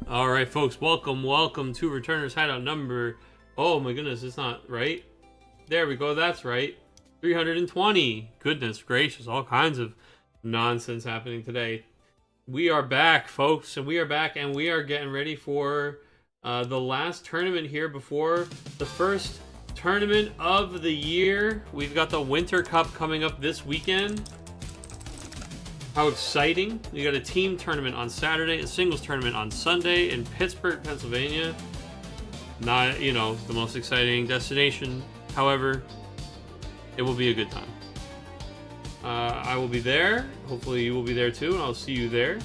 All right, folks, welcome to Returners Hideout number. Oh my goodness, it's not right. There we go. That's right. 320. Goodness gracious, all kinds of nonsense happening today. We are back, folks, and we are getting ready for the last tournament here before the first tournament of the year. We've got the Winter Cup coming up this weekend. How exciting. We got a team tournament on Saturday, a singles tournament on Sunday in Pittsburgh, Pennsylvania. Not, the most exciting destination. However, it will be a good time. I will be there. Hopefully you will be there too, and I'll see you there.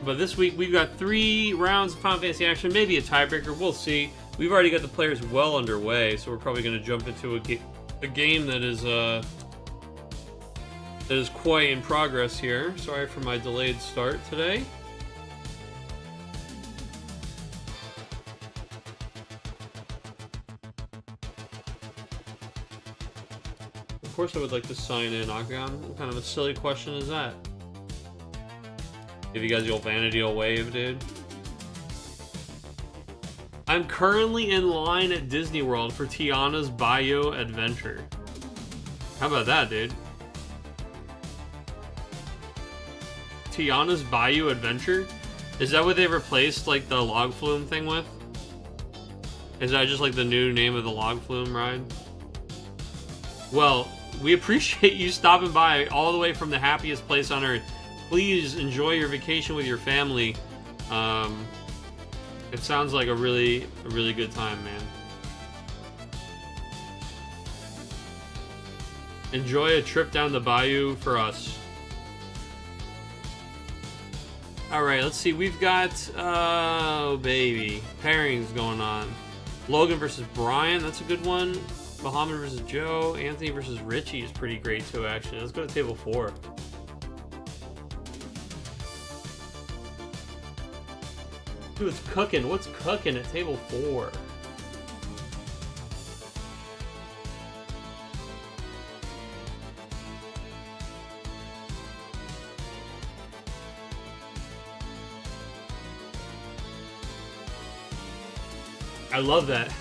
But this week we've got 3 rounds of Final Fantasy action, maybe a tiebreaker. We'll see. We've already got the players well underway, so we're probably going to jump into a game that is quite in progress here. Sorry for my delayed start today. Of course I would like to sign in, Octagon. What kind of a silly question is that? Give you guys the old vanity old wave, dude. I'm currently in line at Disney World for Tiana's Bayou Adventure. How about that, dude? Tiana's Bayou Adventure? Is that what they replaced like the log flume thing with? Is that just like the new name of the log flume ride? Well, we appreciate you stopping by all the way from the happiest place on earth. Please enjoy your vacation with your family. It sounds like a really good time, man. Enjoy a trip down the bayou for us. Alright, let's see. We've got, oh baby, pairings going on. Logan versus Brian, that's a good one. Muhammad versus Joe. Anthony versus Richie is pretty great too, actually. Let's go to table 4. Dude, it's cooking. What's cooking at table 4? I love that.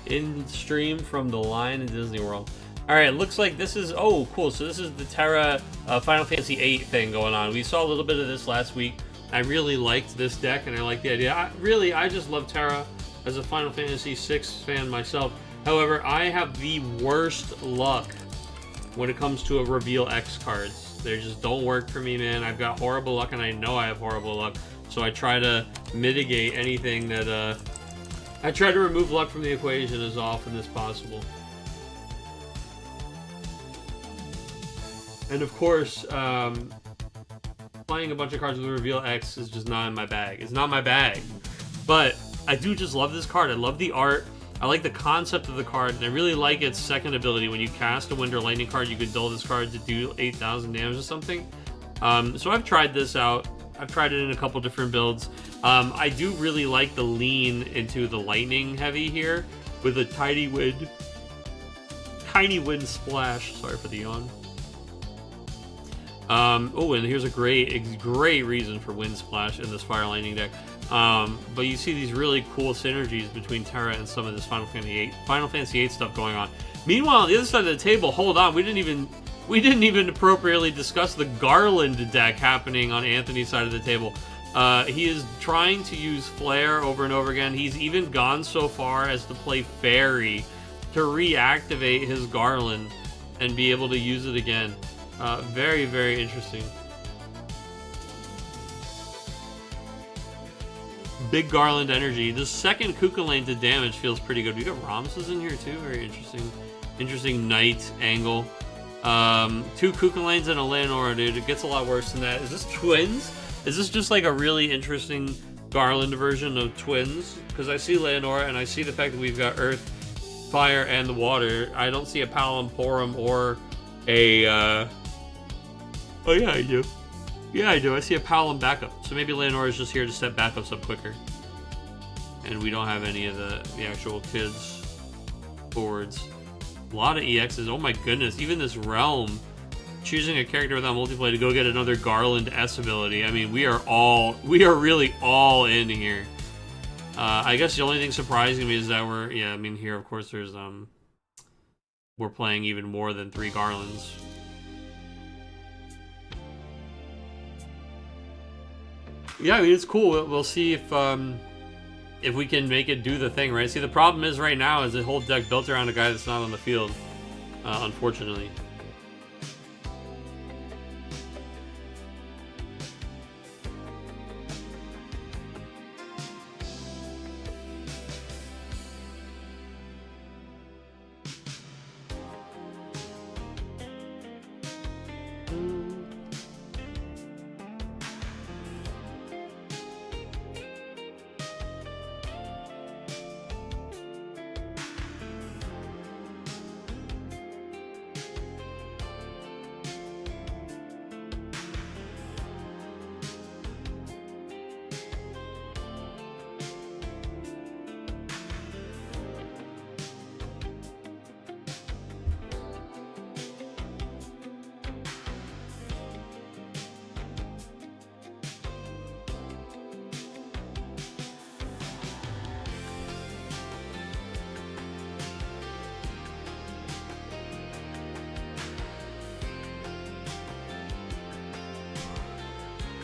In stream from the line in Disney World. Alright, looks like this is... Oh, cool. So this is the Terra Final Fantasy VIII thing going on. We saw a little bit of this last week. I really liked this deck, and I like the idea. I just love Terra as a Final Fantasy VI fan myself. However, I have the worst luck when it comes to a Reveal X cards. They just don't work for me, man. I've got horrible luck, and I know I have horrible luck. So I try to mitigate anything that... I try to remove luck from the equation as often as possible. And of course, playing a bunch of cards with Reveal X is just not in my bag. It's not my bag. But I do just love this card. I love the art. I like the concept of the card. And I really like its second ability. When you cast a Winter Lightning card, you can dull this card to do 8,000 damage or something. So I've tried this out. I've tried it in a couple different builds. I do really like the lean into the lightning heavy here with a tiny wind splash. Sorry for the yawn. Oh, and here's a great reason for wind splash in this fire lightning deck. But you see these really cool synergies between Terra and some of this Final Fantasy VIII stuff going on. Meanwhile, on the other side of the table, hold on, we didn't even appropriately discuss the Garland deck happening on Anthony's side of the table. He is trying to use Flare over and over again. He's even gone so far as to play Fairy to reactivate his Garland and be able to use it again. Very interesting. Big Garland energy. The second Kukulane to damage feels pretty good. We got Ramses in here too. Very interesting. Interesting knight angle. 2 Kukulanes and a Leonora, dude. It gets a lot worse than that. Is this twins? Is this just like a really interesting Garland version of twins? Because I see Leonora and I see the fact that we've got Earth, Fire, and the Water. I don't see a Palamporum or a... Oh yeah, I do. Yeah, I do. I see a Palam backup. So maybe Leonora is just here to set backups up quicker. And we don't have any of the actual kids forwards. A lot of EXs. Oh my goodness. Even this Realm choosing a character without multiplay to go get another Garland S ability. I mean, we are really all in here. I guess the only thing surprising me is that here of course there's we're playing even more than 3 Garlands. Yeah, I mean, it's cool. We'll see if we can make it do the thing, right? See, the problem is right now is the whole deck built around a guy that's not on the field, unfortunately.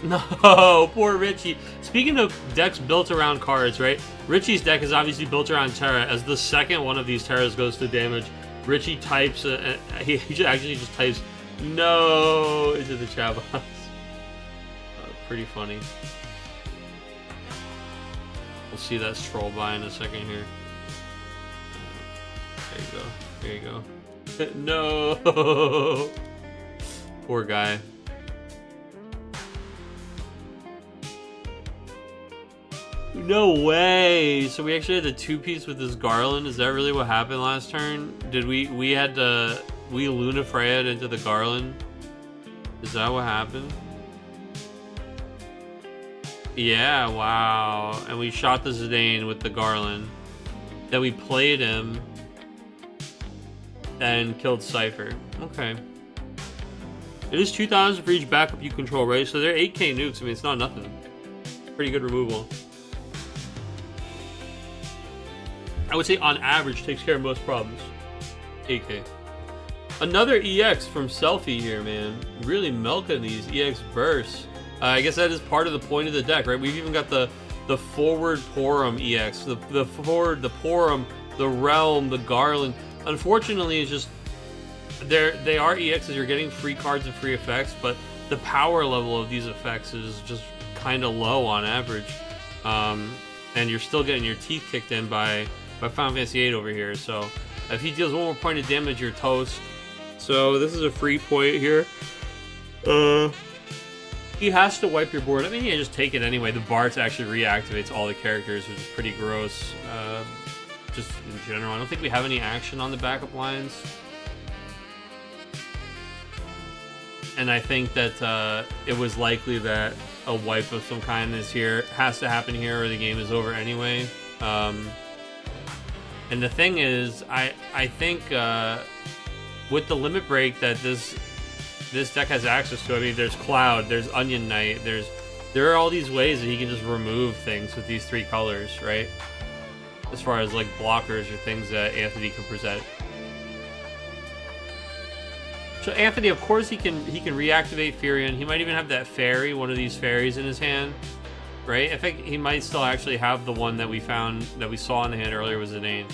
No, poor Richie. Speaking of decks built around cards, right? Richie's deck is obviously built around Terra. As the second one of these Terras goes to damage, Richie types, he actually just types no into the chat box. Pretty funny. We'll see that stroll by in a second here. There you go. There you go. No! Poor guy. No way! So we actually had a 2-piece with this Garland. Is that really what happened last turn? Did we Luna Freya into the Garland? Is that what happened? Yeah, wow. And we shot the Zidane with the Garland. Then we played him and killed Cypher. Okay. It is 2,000 for each backup you control, right? So they're 8k nukes. I mean, it's not nothing. Pretty good removal. I would say on average takes care of most problems. 8k. Another EX from Selfie here, man. Really milking these EX bursts. I guess that is part of the point of the deck, right? We've even got the forward Porum EX, the forward, the Porum, the Realm, the Garland. Unfortunately, it's just they are EXs. You're getting free cards and free effects, but the power level of these effects is just kind of low on average, and you're still getting your teeth kicked in by Final Fantasy VIII over here. So if he deals 1 more point of damage, you're toast. So this is a free point here. He has to wipe your board. I mean, yeah, just take it anyway. The Bart actually reactivates all the characters, which is pretty gross. Just in general, I don't think we have any action on the backup lines. And I think that it was likely that a wipe of some kind has to happen here, or the game is over anyway. And the thing is, I think with the limit break that this deck has access to, I mean, there's Cloud, there's Onion Knight, there are all these ways that he can just remove things with these 3 colors, right? As far as like blockers or things that Anthony can present. So Anthony, of course, he can reactivate Furion. He might even have that fairy, one of these fairies in his hand, right? I think he might still actually have the one that we saw in the hand earlier was the name.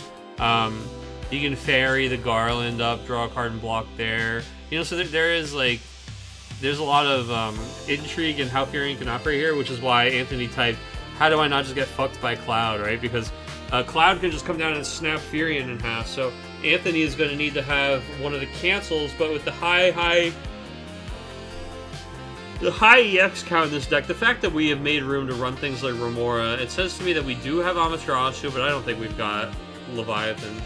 He can fairy the Garland up, draw a card and block there. You know, so there's a lot of intrigue in how Furion can operate here, which is why Anthony typed, how do I not just get fucked by Cloud, right? Because Cloud can just come down and snap Furion in half. So Anthony is going to need to have one of the cancels, but with the high EX count in this deck, the fact that we have made room to run things like Remora, it says to me that we do have Amaterasu, but I don't think we've got Leviathan.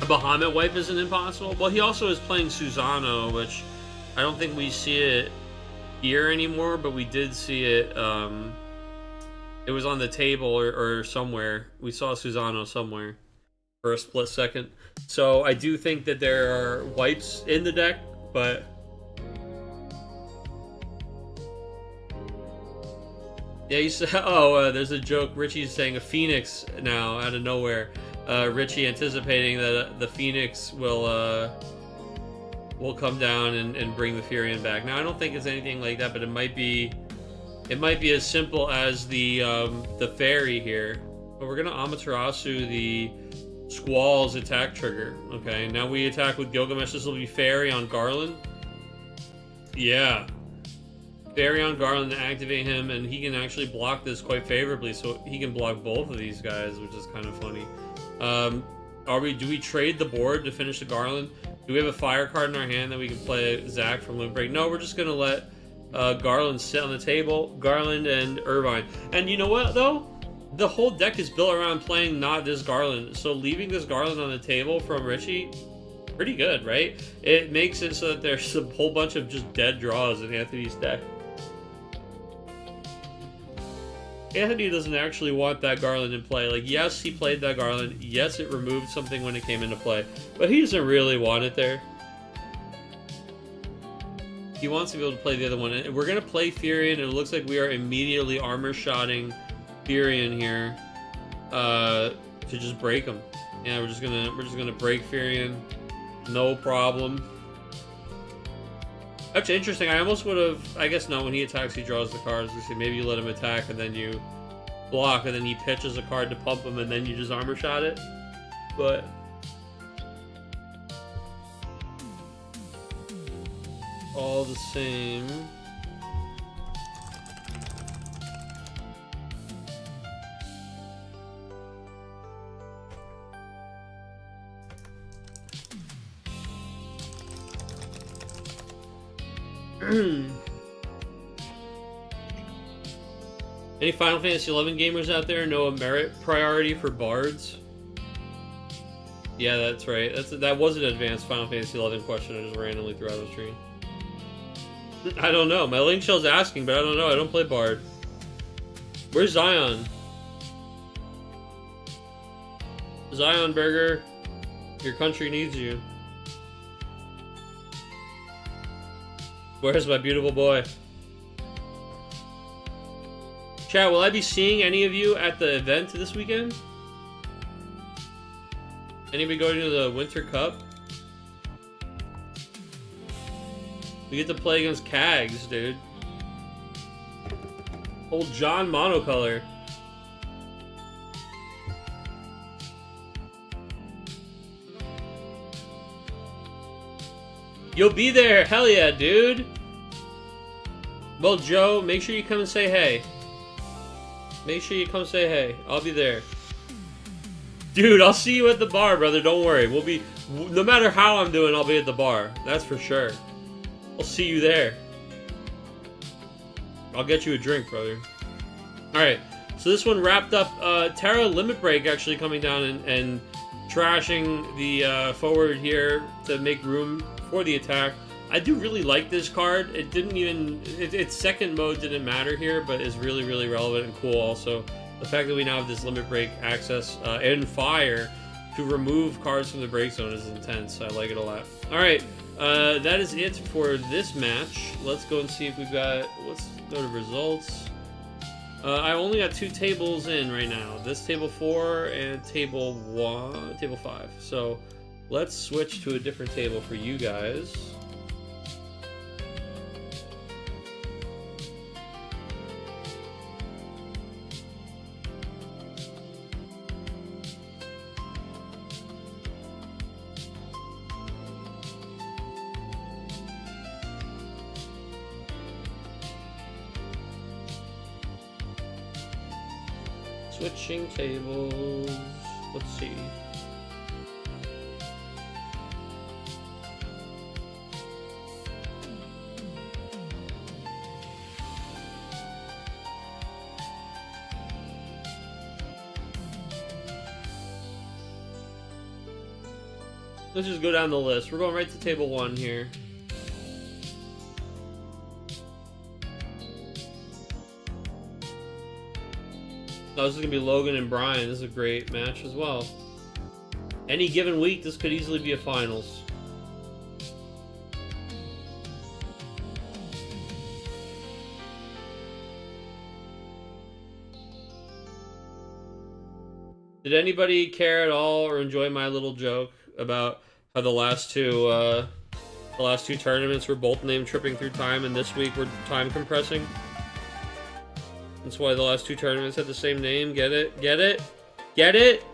A Bahamut wipe isn't impossible. Well, he also is playing Susano, which I don't think we see it here anymore, but we did see it. It was on the table or somewhere. We saw Susano somewhere. for a split second. So I do think that there are wipes in the deck, but yeah, you said, oh, there's a joke. Richie's saying a Phoenix now out of nowhere. Richie anticipating that the Phoenix will come down and bring the Furion back. Now I don't think it's anything like that, but it might be as simple as the fairy here. But we're gonna Amaterasu the Squall's attack trigger. Okay, now we attack with Gilgamesh. This will be fairy on Garland. Yeah. Fairy on Garland to activate him, and he can actually block this quite favorably, so he can block both of these guys, which is kind of funny. Do we trade the board to finish the Garland? Do we have a fire card in our hand that we can play Zach from Limit Break? No, we're just gonna let Garland sit on the table. Garland and Irvine. And you know what though? The whole deck is built around playing not this Garland, so leaving this Garland on the table from Richie, pretty good, right? It makes it so that there's a whole bunch of just dead draws in Anthony's deck. Anthony doesn't actually want that Garland in play. Like, yes, he played that Garland. Yes, it removed something when it came into play. But he doesn't really want it there. He wants to be able to play the other one. And we're going to play Furion, and it looks like we are immediately armor-shotting Furion here to just break him. Yeah, we're just gonna break Furion. No problem. Actually, interesting. I almost would have... I guess no, when he attacks, he draws the cards. We say maybe you let him attack, and then you block, and then he pitches a card to pump him, and then you just armor shot it. But... all the same... Any Final Fantasy XI gamers out there know a merit priority for bards? Yeah, that's right. That was an advanced Final Fantasy XI question I just randomly threw out of the stream. I don't know. My Link Shell's asking, but I don't know. I don't play bard. Where's Zion? Zion Burger, your country needs you. Where's my beautiful boy? Chat, will I be seeing any of you at the event this weekend? Anybody going to the Winter Cup? We get to play against Cags, dude. Old John Monocolor. You'll be there! Hell yeah, dude! Well, Joe, make sure you come and say hey. Make sure you come say hey. I'll be there. Dude, I'll see you at the bar, brother. Don't worry. We'll be... no matter how I'm doing, I'll be at the bar. That's for sure. I'll see you there. I'll get you a drink, brother. Alright, so this one wrapped up. Terra Limit Break actually coming down and trashing the forward here to make room for the attack. I do really like this card. It didn't even... its second mode didn't matter here, but is really, really relevant and cool also. The fact that we now have this Limit Break access and fire to remove cards from the break zone is intense. I like it a lot. Alright, that is it for this match. Let's go and see if we've got... let's go to results. I only got 2 tables in right now. This table 4 and table 5. So let's switch to a different table for you guys. Switching tables. Let's see. Let's just go down the list. We're going right to table 1 here. Oh, this is going to be Logan and Brian. This is a great match as well. Any given week, this could easily be a finals. Did anybody care at all or enjoy my little joke about how the last two tournaments were both named Tripping Through Time, and this week we're time compressing? That's why the last two tournaments had the same name. Get it? Get it? Get it?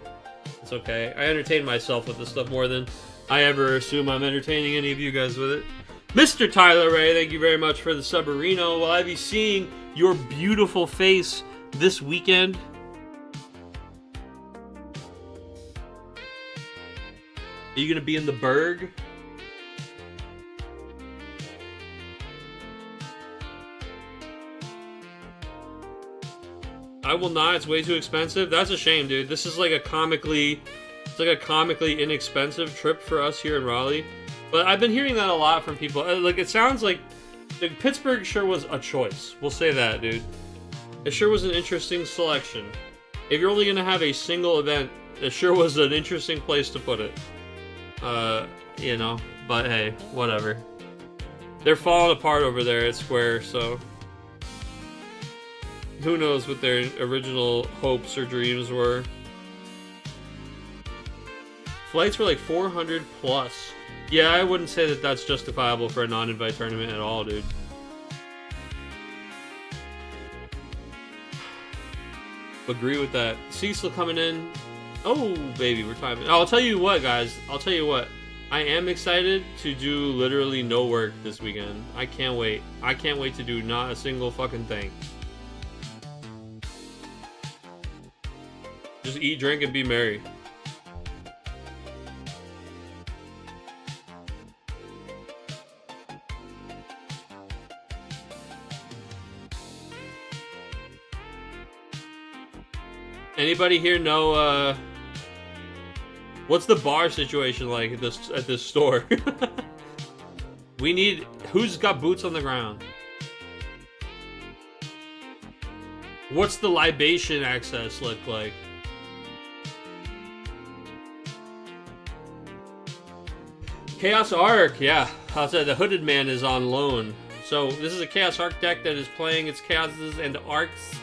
It's okay. I entertain myself with this stuff more than I ever assume I'm entertaining any of you guys with it. Mr. Tyler Ray, thank you very much for the Subarino. Will I be seeing your beautiful face this weekend? Are you going to be in the Berg? I will not. It's way too expensive. That's a shame, dude. This is like a comically inexpensive trip for us here in Raleigh. But I've been hearing that a lot from people. Like, it sounds like Pittsburgh sure was a choice. We'll say that, dude. It sure was an interesting selection. If you're only going to have a single event, it sure was an interesting place to put it. You know, but hey, whatever. They're falling apart over there at Square, so who knows what their original hopes or dreams were. Flights were like 400 plus. Yeah, I wouldn't say that that's justifiable for a non-invite tournament at all, dude. Agree with that. Cecil coming in. Oh, baby, we're timing. I'll tell you what, guys. I'll tell you what. I am excited to do literally no work this weekend. I can't wait. I can't wait to do not a single fucking thing. Just eat, drink, and be merry. Anybody here know, what's the bar situation like at this store? We need... Who's got boots on the ground? What's the libation access look like? Chaos Arc, yeah. I'll say the Hooded Man is on loan. So this is a Chaos Arc deck that is playing its Chaoses and Arcs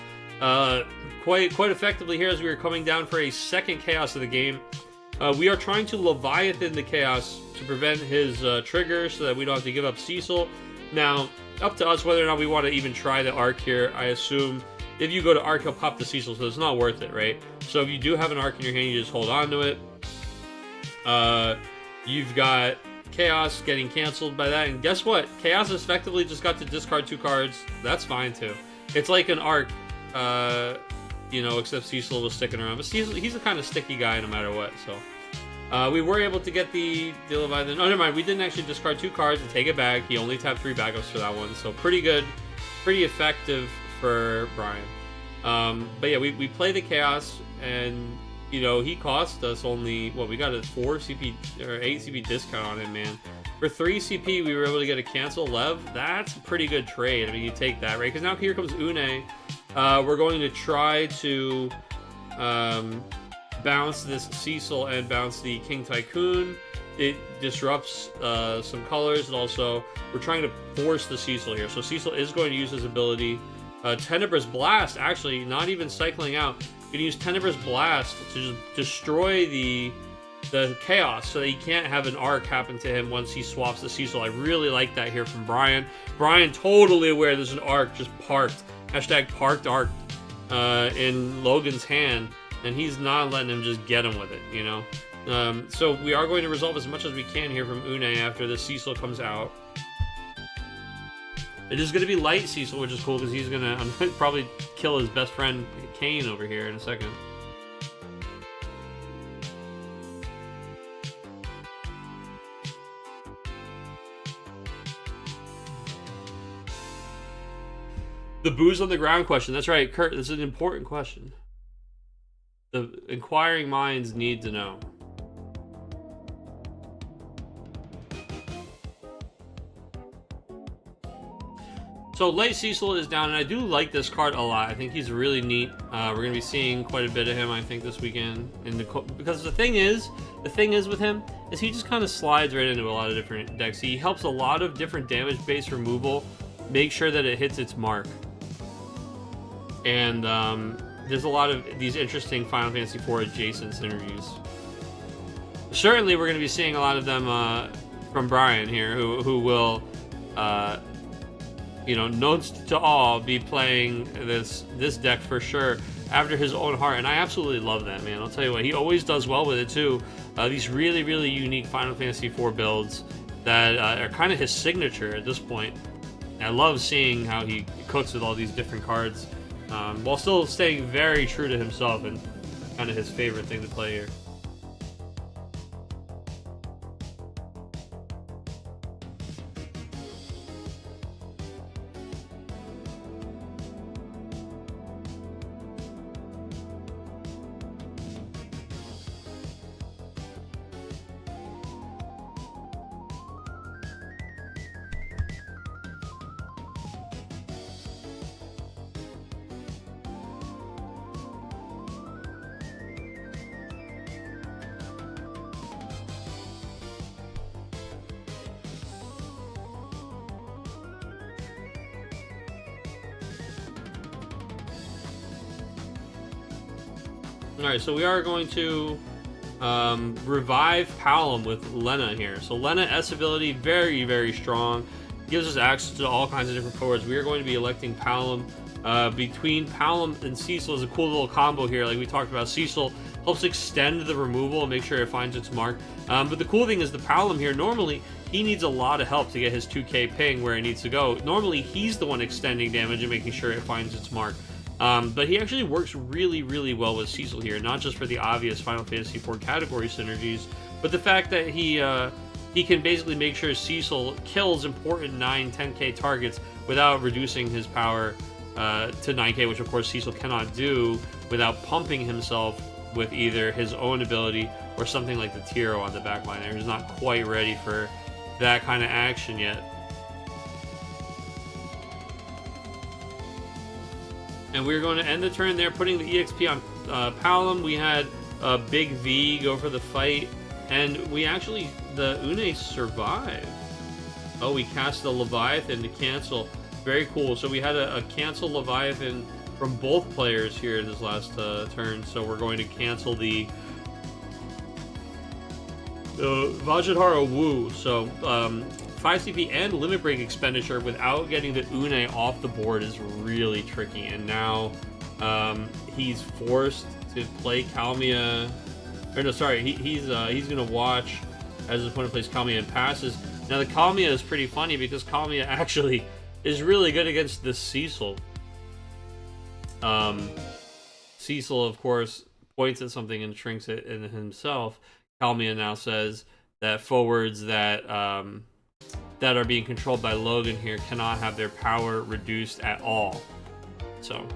quite effectively here as we are coming down for a second Chaos of the game. We are trying to Leviathan the Chaos to prevent his trigger so that we don't have to give up Cecil. Now, up to us whether or not we want to even try the Arc here. I assume if you go to Arc, he'll pop the Cecil, so it's not worth it, right? So if you do have an Arc in your hand, you just hold on to it. You've got Chaos getting canceled by that, and guess what? Chaos effectively just got to discard 2 cards. That's fine, too. It's like an Arc, you know, except Cecil was sticking around. But Cecil, he's a kind of sticky guy no matter what, so... we were able to get the Leviathan. Oh, never mind. We didn't actually discard 2 cards and take it back. He only tapped 3 backups for that one. So pretty good. Pretty effective for Brian. But yeah, we play the Chaos, and, you know, he cost us only... Well, we got a 4 CP, or 8 CP discount on him, man. For 3 CP, we were able to get a cancel Lev. That's a pretty good trade. I mean, you take that, right? Because now here comes Une. We're going to try to... bounce this Cecil and bounce the King Tycoon. It disrupts some colors, and also we're trying to force the Cecil here. So Cecil is going to use his ability. Tenebrous Blast, actually, not even cycling out. You can use Tenebrous Blast to just destroy the Chaos so that he can't have an Arc happen to him once he swaps the Cecil. I really like that here from Brian. Brian totally aware there's an Arc just parked. Hashtag parked Arc in Logan's hand. And he's not letting him just get him with it, you know? So we are going to resolve as much as we can here from Une after the Cecil comes out. It is going to be light Cecil, which is cool, because he's going to probably kill his best friend Kane over here in a second. The booze on the ground question. That's right, Kurt. This is an important question. The inquiring minds need to know. So Late Cecil is down, and I do like this card a lot. I think he's really neat. We're gonna be seeing quite a bit of him, I think, this weekend. Because the thing is with him is he just kind of slides right into a lot of different decks. He helps a lot of different damage-based removal make sure that it hits its mark. And there's a lot of these interesting Final Fantasy IV adjacent synergies. Certainly, we're gonna be seeing a lot of them from Brian here, who will. You know, notes to all, be playing this deck for sure after his own heart, and I absolutely love that, man. I'll tell you what, he always does well with it too. These really, really unique Final Fantasy IV builds that are kind of his signature at this point. And I love seeing how he cooks with all these different cards while still staying very true to himself and kind of his favorite thing to play here. Alright, so we are going to revive Palom with Lena here. So Lena S ability, very, very strong. Gives us access to all kinds of different forwards. We are going to be electing Palom. Between Palom and Cecil is a cool little combo here. Like we talked about, Cecil helps extend the removal and make sure it finds its mark. But the cool thing is the Palom here, normally, he needs a lot of help to get his 2k ping where it needs to go. Normally, he's the one extending damage and making sure it finds its mark. But he actually works really, really well with Cecil here, not just for the obvious Final Fantasy IV category synergies, but the fact that he can basically make sure Cecil kills important 9, 10k targets without reducing his power to 9k, which of course Cecil cannot do without pumping himself with either his own ability or something like the Tiro on the backline there. He's not quite ready for that kind of action yet. And we're going to end the turn there, putting the EXP on Palom. We had Big V go for the fight, and we actually, the Une survived. Oh, we cast the Leviathan to cancel. Very cool. So we had a cancel Leviathan from both players here in this last turn. So we're going to cancel the Vajradhara Wu. So 5 CP and limit break expenditure without getting the Une off the board is really tricky. And now he's forced to play Kalmia. Or no, sorry, he's gonna watch as his opponent plays Kalmia and passes. Now the Kalmia is pretty funny because Kalmia actually is really good against the Cecil. Cecil, of course, points at something and shrinks it in himself. Kalmia now says that forwards that that are being controlled by Logan here cannot have their power reduced at all. So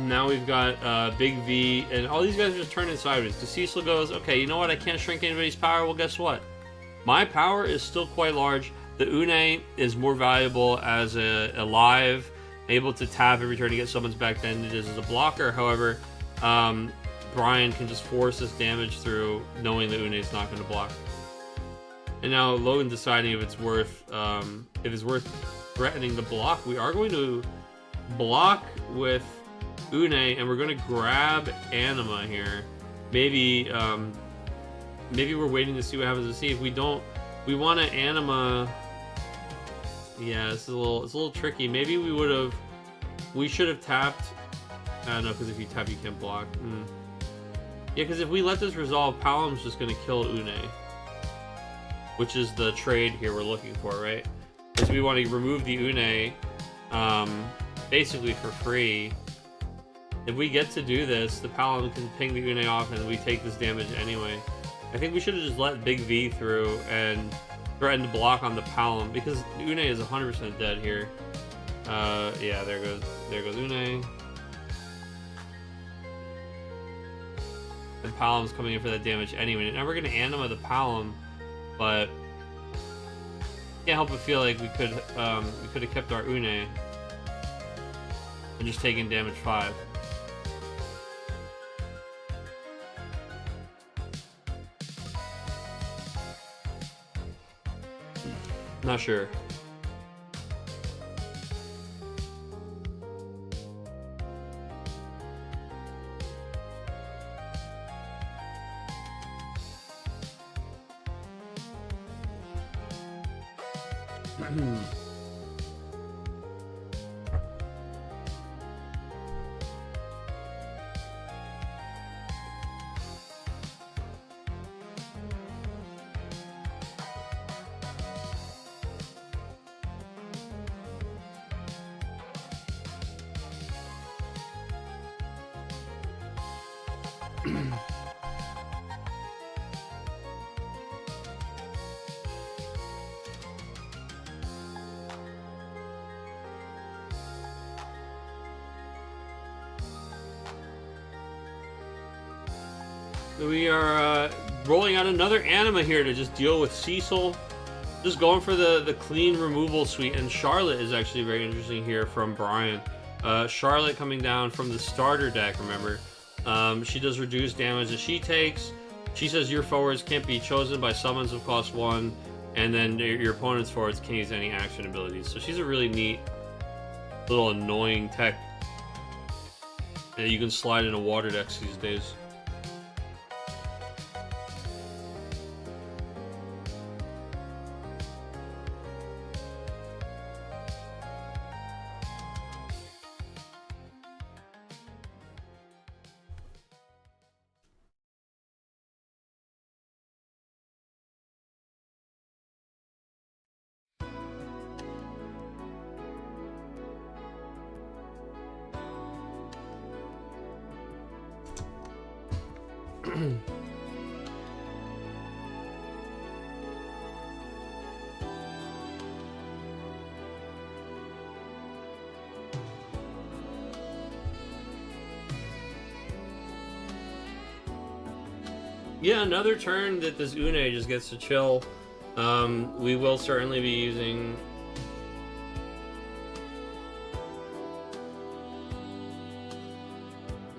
now we've got Big V, and all these guys are just turning sideways. The Cecil goes, okay, you know what? I can't shrink anybody's power. Well, guess what? My power is still quite large. The Une is more valuable as a live, able to tap every turn to get summons back than it is as a blocker. However, Brian can just force this damage through, knowing the Une is not going to block. And now Logan deciding if it's worth threatening the block. We are going to block with Une, and we're going to grab Anima here. Maybe maybe we're waiting to see what happens to see if we don't. We want to Anima. Yeah, it's a little tricky. Maybe we should have tapped. I don't know, because if you tap, you can't block. Yeah, because if we let this resolve, Palam's just gonna kill Une, which is the trade here we're looking for, right? Because we want to remove the Une, basically for free. If we get to do this, the Palam can ping the Une off and we take this damage anyway. I think we should have just let Big V through and threatened to block on the Palam, because Une is 100% dead here. Yeah, there goes Une. And Palam's coming in for that damage anyway. Now we're gonna Anima the Palam, but can't help but feel like we could have kept our Une and just taken damage 5. Not sure. We are rolling out another Anima here to just deal with Cecil. Just going for the clean removal suite, and Charlotte is actually very interesting here from Brian. Charlotte coming down from the starter deck, remember. She does reduce damage that she takes. She says your forwards can't be chosen by summons of cost 1, and then your opponent's forwards can't use any action abilities. So she's a really neat, little annoying tech that you can slide into water decks these days. Yeah, another turn that this Une just gets to chill. We will certainly be using...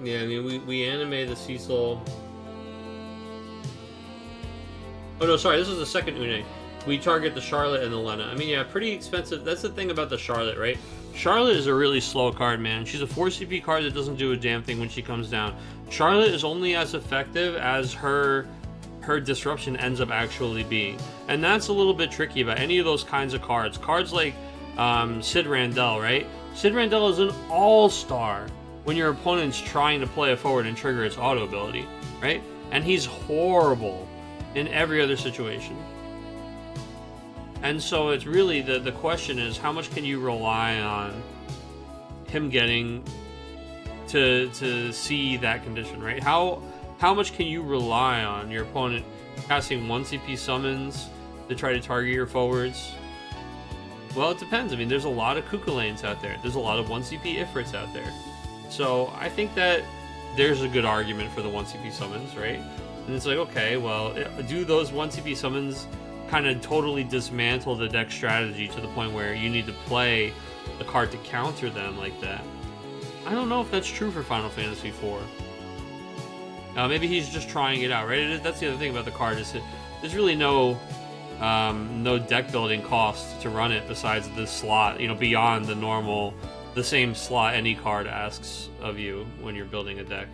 Yeah, I mean, we animate the Cecil... Oh no, sorry, this is the second Une. We target the Charlotte and the Lena. I mean, yeah, pretty expensive. That's the thing about the Charlotte, right? Charlotte is a really slow card, man. She's a 4 CP card that doesn't do a damn thing when she comes down. Charlotte is only as effective as her disruption ends up actually being. And that's a little bit tricky about any of those kinds of cards. Cards like Sid Randell, right? Sid Randell is an all-star when your opponent's trying to play a forward and trigger its auto ability, right? And he's horrible in every other situation. And so it's really, the question is, how much can you rely on him getting to see that condition, right? How much can you rely on your opponent casting 1 CP summons to try to target your forwards? Well, it depends. I mean, there's a lot of Kukulanes out there. There's a lot of 1 CP Ifrits out there. So I think that there's a good argument for the 1 CP summons, right? And it's like, okay, well, do those 1 CP summons kind of totally dismantle the deck strategy to the point where you need to play the card to counter them like that? I don't know if that's true for Final Fantasy IV. Maybe he's just trying it out, right? That's the other thing about the card, is that there's really no deck building cost to run it besides the slot, you know, beyond the same slot any card asks of you when you're building a deck.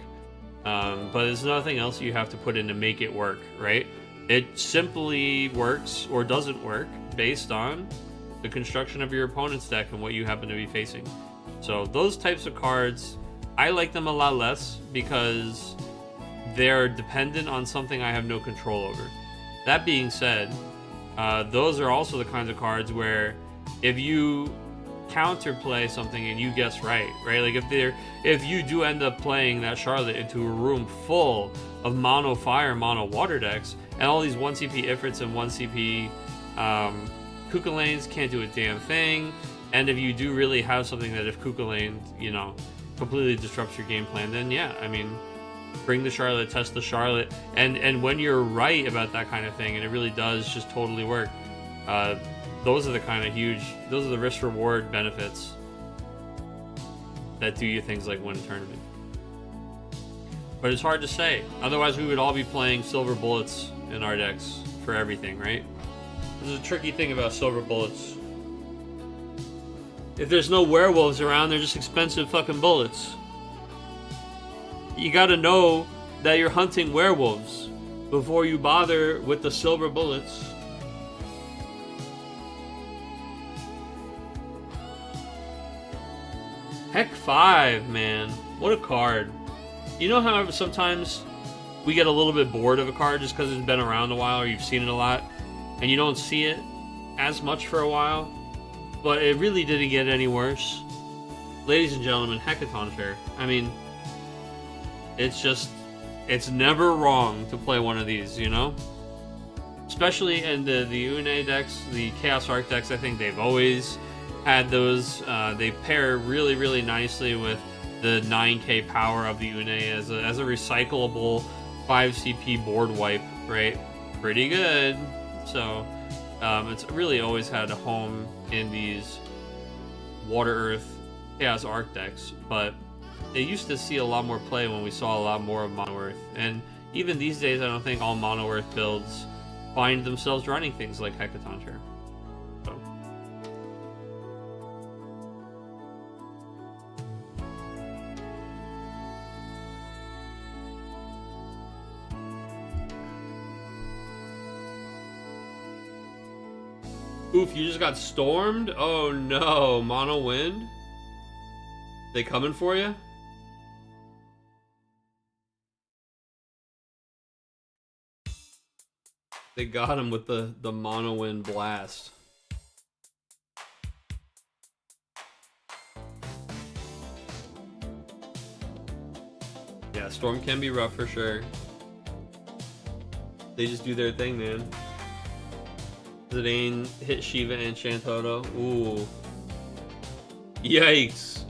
But there's nothing else you have to put in to make it work, right? It simply works or doesn't work based on the construction of your opponent's deck and what you happen to be facing. So those types of cards, I like them a lot less because they're dependent on something I have no control over. That being said, those are also the kinds of cards where if you counterplay something and you guess right? Like if you do end up playing that Charlotte into a room full of mono fire, mono water decks, and all these 1 CP Ifrits and 1 CP Kukulanes can't do a damn thing, and if you do really have something that if Kukulane, you know, completely disrupts your game plan, then yeah, I mean, bring the Charlotte, test the Charlotte, and when you're right about that kind of thing, and it really does just totally work, those are the kind of those are the risk-reward benefits that do you things like win a tournament. But it's hard to say. Otherwise, we would all be playing silver bullets in our decks for everything, right? This is a tricky thing about silver bullets. If there's no werewolves around, they're just expensive fucking bullets. You gotta know that you're hunting werewolves before you bother with the silver bullets. Heck 5, man. What a card. You know how sometimes we get a little bit bored of a card just because it's been around a while or you've seen it a lot and you don't see it as much for a while? But it really didn't get any worse. Ladies and gentlemen, Hecaton Fair. I mean, it's never wrong to play one of these, you know? Especially in the Une decks, the Chaos Arc decks, I think they've always had those. They pair really, really nicely with the 9k power of the Une as a recyclable 5 CP board wipe, right? Pretty good. So it's really always had a home in these Water Earth Chaos Arc decks, but it used to see a lot more play when we saw a lot more of Mono Earth, and even these days I don't think all Mono Earth builds find themselves running things like Hecaton Fair. Oof, you just got stormed? Oh no, mono wind? They coming for you? They got him with the mono wind blast. Yeah, storm can be rough for sure. They just do their thing, man. Zidane hit Shiva and Shantoto. Ooh. Yikes.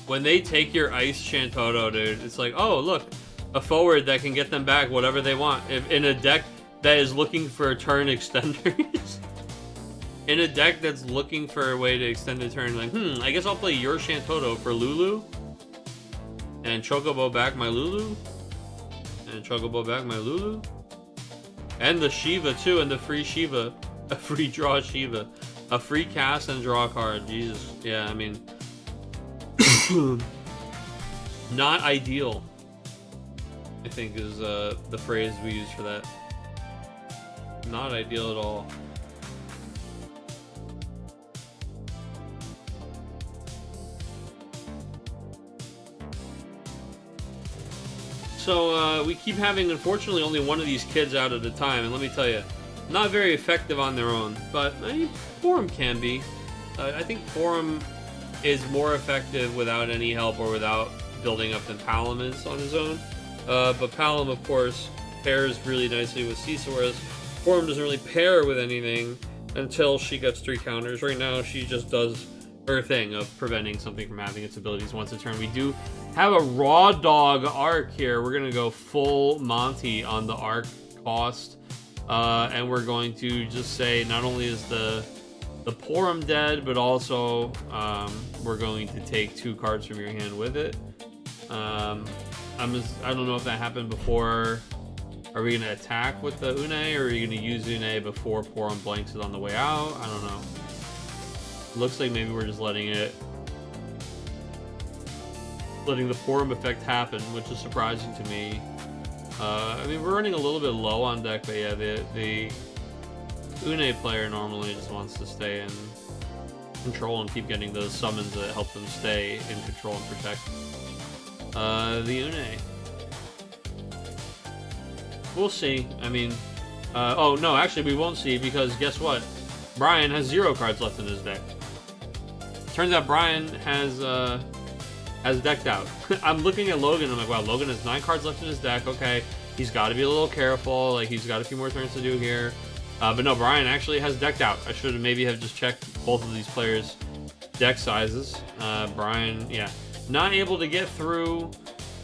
When they take your ice Shantoto, dude, it's like, oh, look, a forward that can get them back whatever they want. If, in a deck that is looking for turn extenders. In a deck that's looking for a way to extend the turn, like, I guess I'll play your Shantoto for Lulu. And Chocobo back my Lulu. And Chocobo back my Lulu. And the Shiva too, and the free Shiva. A free draw Shiva. A free cast and draw card. Jesus. Yeah, I mean, not ideal, I think is the phrase we use for that. Not ideal at all. So we keep having, unfortunately, only one of these kids out at a time, and let me tell you, not very effective on their own, but I mean, Forum can be. I think Forum is more effective without any help or without building up than Palom is on his own. But Palom, of course, pairs really nicely with Seesaurus. Forum doesn't really pair with anything until she gets 3 counters. Right now, she just does her thing of preventing something from having its abilities once a turn. We do have a Raw Dog Arc here. We're going to go full Monty on the Arc cost. And we're going to just say not only is the Porum dead, but also we're going to take 2 cards from your hand with it. I don't know if that happened before. Are we going to attack with the Une, or are you going to use Une before Porum blanks it on the way out? I don't know. Looks like maybe we're just letting the Porum effect happen, which is surprising to me. I mean, we're running a little bit low on deck, but yeah, the Une player normally just wants to stay in control and keep getting those summons that help them stay in control and protect. The Une. We'll see. I mean, oh no, actually we won't see, because guess what? Brian has 0 cards left in his deck. Turns out Brian has decked out. I'm looking at Logan, I'm like, wow, Logan has 9 cards left in his deck. Okay, he's got to be a little careful. Like, he's got a few more turns to do here. But no, Brian actually has decked out. I should have maybe have just checked both of these players' deck sizes. Brian, yeah, not able to get through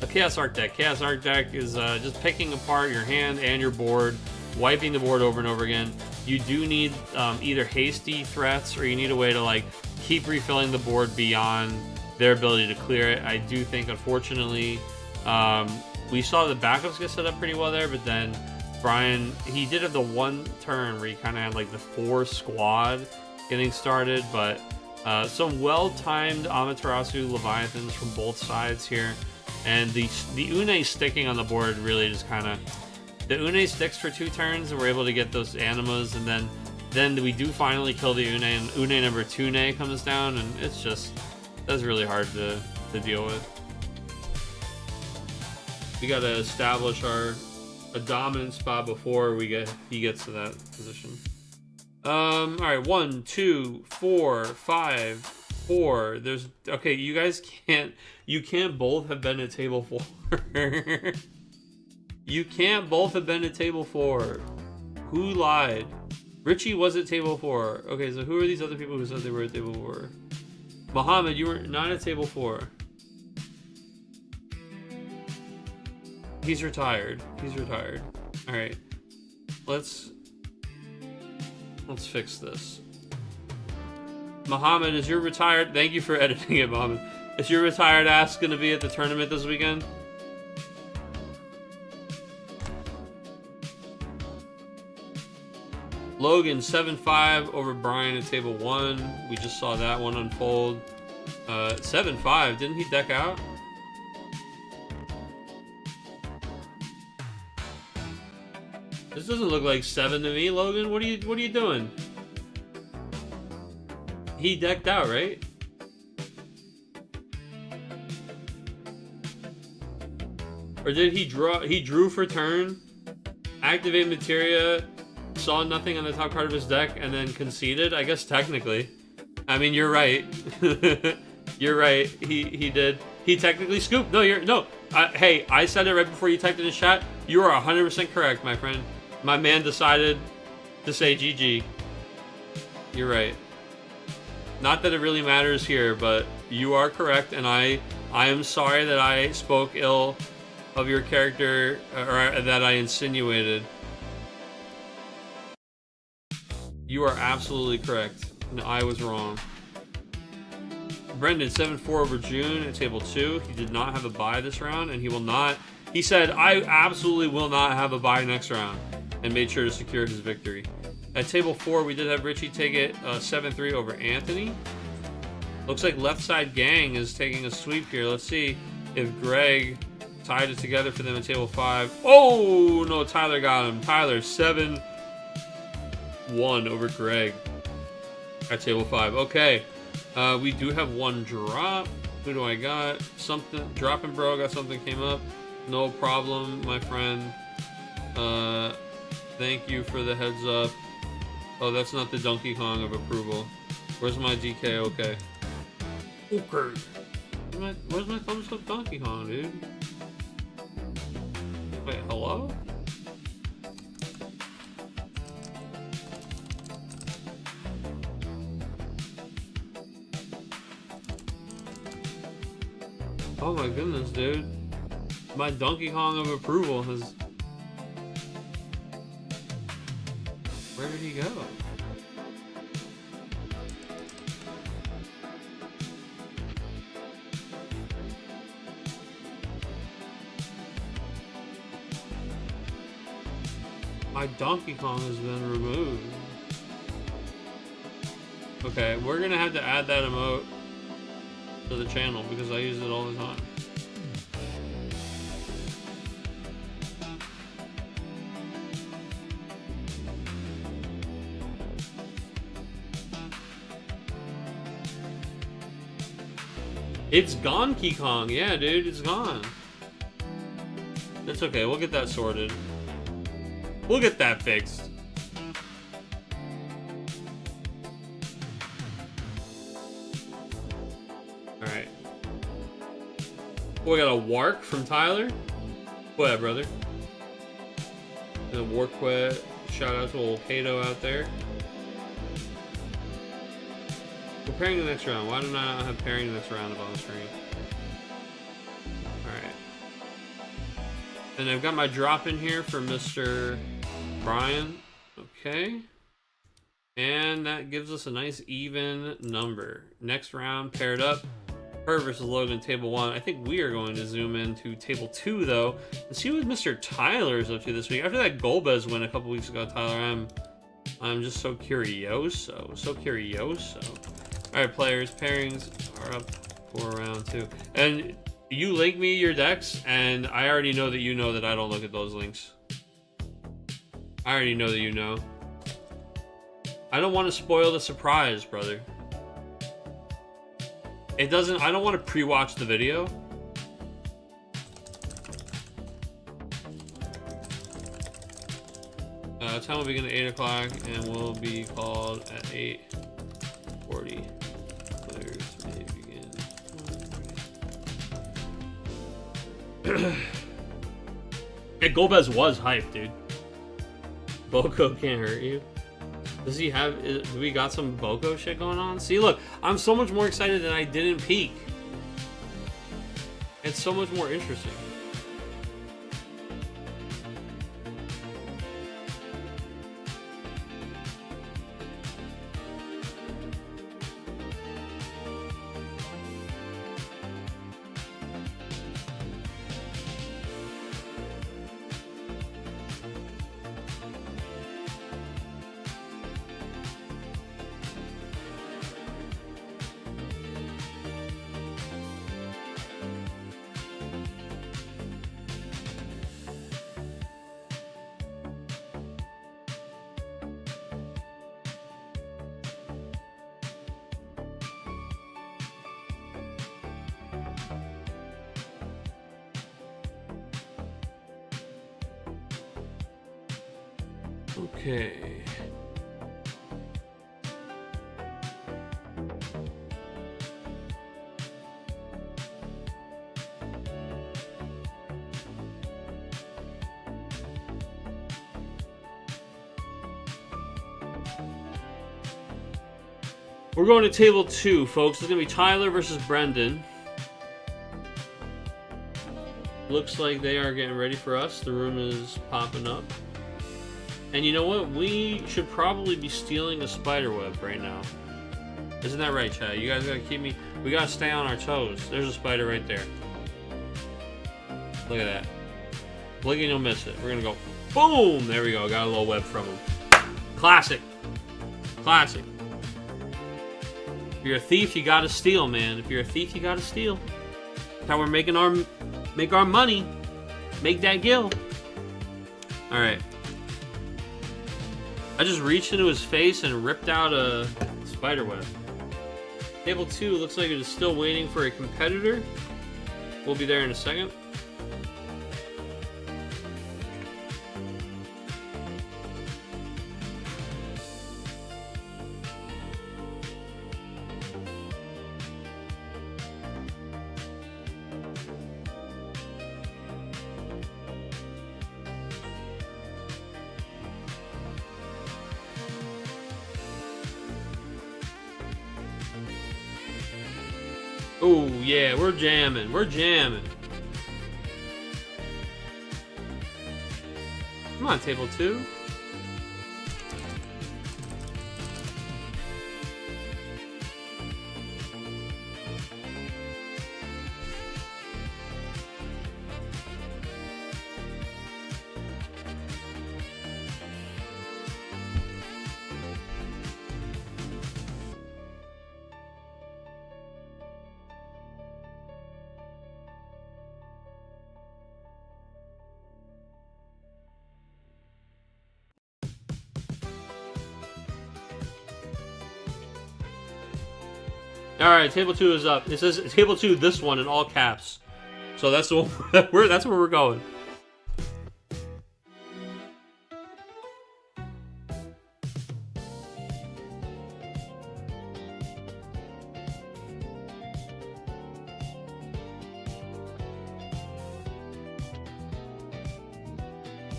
a Chaos Arc deck. Chaos Arc deck is just picking apart your hand and your board, wiping the board over and over again. You do need either hasty threats, or you need a way to like keep refilling the board beyond their ability to clear it. I do think, unfortunately, we saw the backups get set up pretty well there, but then Brian, he did have the one turn where he kind of had like the 4 squad getting started, but some well-timed Amaterasu Leviathans from both sides here, and the Une sticking on the board really just kind of, the Une sticks for 2 turns, and we're able to get those animas, and then we do finally kill the Une, and Une number 2 comes down, and it's just, that's really hard to deal with. We got to establish a dominant spot before he gets to that position. All right, 1, 2, 4, 5, 4. There's, okay, you guys can't both have been at table 4. You can't both have been at table 4. Who lied? Richie was at table 4. Okay, so who are these other people who said they were at table 4? Muhammad, you were not at table 4. He's retired. He's retired. All right, let's fix this. Muhammad, is your retired? Thank you for editing it, Muhammad. Is your retired ass going to be at the tournament this weekend? Logan 7-5 over Brian at table 1. We just saw that one unfold. 7-5. Didn't he deck out? This doesn't look like 7 to me, Logan. What are you doing? He decked out, right? Or did he draw? He drew for turn, activate materia, saw nothing on the top card of his deck, and then conceded? I guess technically. I mean, you're right. You're right. He did. He technically scooped. No, hey, I said it right before you typed in the chat. You are 100% correct, my friend. My man decided to say GG. You're right. Not that it really matters here, but you are correct, and I am sorry that I spoke ill of your character, or that I insinuated. You are absolutely correct. No, I was wrong. Brendan 7-4 over June at table 2. He did not have a bye this round, and he will not. He said, I absolutely will not have a bye next round, and made sure to secure his victory. At table 4, we did have Richie take it 7-3 over Anthony. Looks like Left Side Gang is taking a sweep here. Let's see if Greg tied it together for them at table 5. Oh, no, Tyler got him. Tyler 7-1 over Greg at table 5. Okay, we do have one drop. Who do I got? Something, dropping bro, got something came up. No problem, my friend. Thank you for the heads up. Oh, that's not the Donkey Kong of approval. Where's my DK? Okay. Okay. Where's my thumbs up Donkey Kong, dude? Wait, hello? Oh my goodness, dude. My Donkey Kong of approval has... Where did he go? My Donkey Kong has been removed. Okay, we're gonna have to add that emote to the channel because I use it all the time. It's gone, Key Kong. Yeah, dude, it's gone. That's okay. We'll get that sorted. We'll get that fixed. Alright. We got a Wark from Tyler. Go ahead, brother. And a Warquet. Shout out to old Hideout out there. We're pairing the next round. Why don't I have pairing the next round up on the screen? Alright. And I've got my drop in here for Mr. Brian. Okay. And that gives us a nice even number. Next round, paired up. Her versus Logan, table 1. I think we are going to zoom into table 2, though, and see what Mr. Tyler is up to this week. After that Golbez win a couple weeks ago, Tyler, I'm just so curioso. So curioso. Alright, players, pairings are up for round 2. And you link me your decks, and I already know that you know that I don't look at those links. I already know that you know. I don't want to spoil the surprise, brother. It doesn't, I don't want to pre-watch the video. Time will begin at 8 o'clock and will be called at 8:40. Players may begin. Hey, Golbez was hyped, dude. Boko can't hurt you. Does he have, do we got some Boko shit going on? See, look, I'm so much more excited than I didn't peek. It's so much more interesting. Okay. We're going to table 2, folks. It's going to be Tyler versus Brendan. Looks like they are getting ready for us. The room is popping up. And you know what? We should probably be stealing a spiderweb right now. Isn't that right, Chad? You guys gotta keep me... We gotta stay on our toes. There's a spider right there. Look at that. Blink and you'll miss it. We're gonna go... Boom! There we go. Got a little web from him. Classic. Classic. If you're a thief, you gotta steal, man. If you're a thief, you gotta steal. That's how we're making our... Make our money. Make that gill. Alright. I just reached into his face and ripped out a spiderweb. Table 2 looks like it is still waiting for a competitor. We'll be there in a second. Oh, yeah, we're jamming. We're jamming. Come on, table 2. All right, table 2 is up. It says table 2, this one in all caps. So that's the one that's where we're going.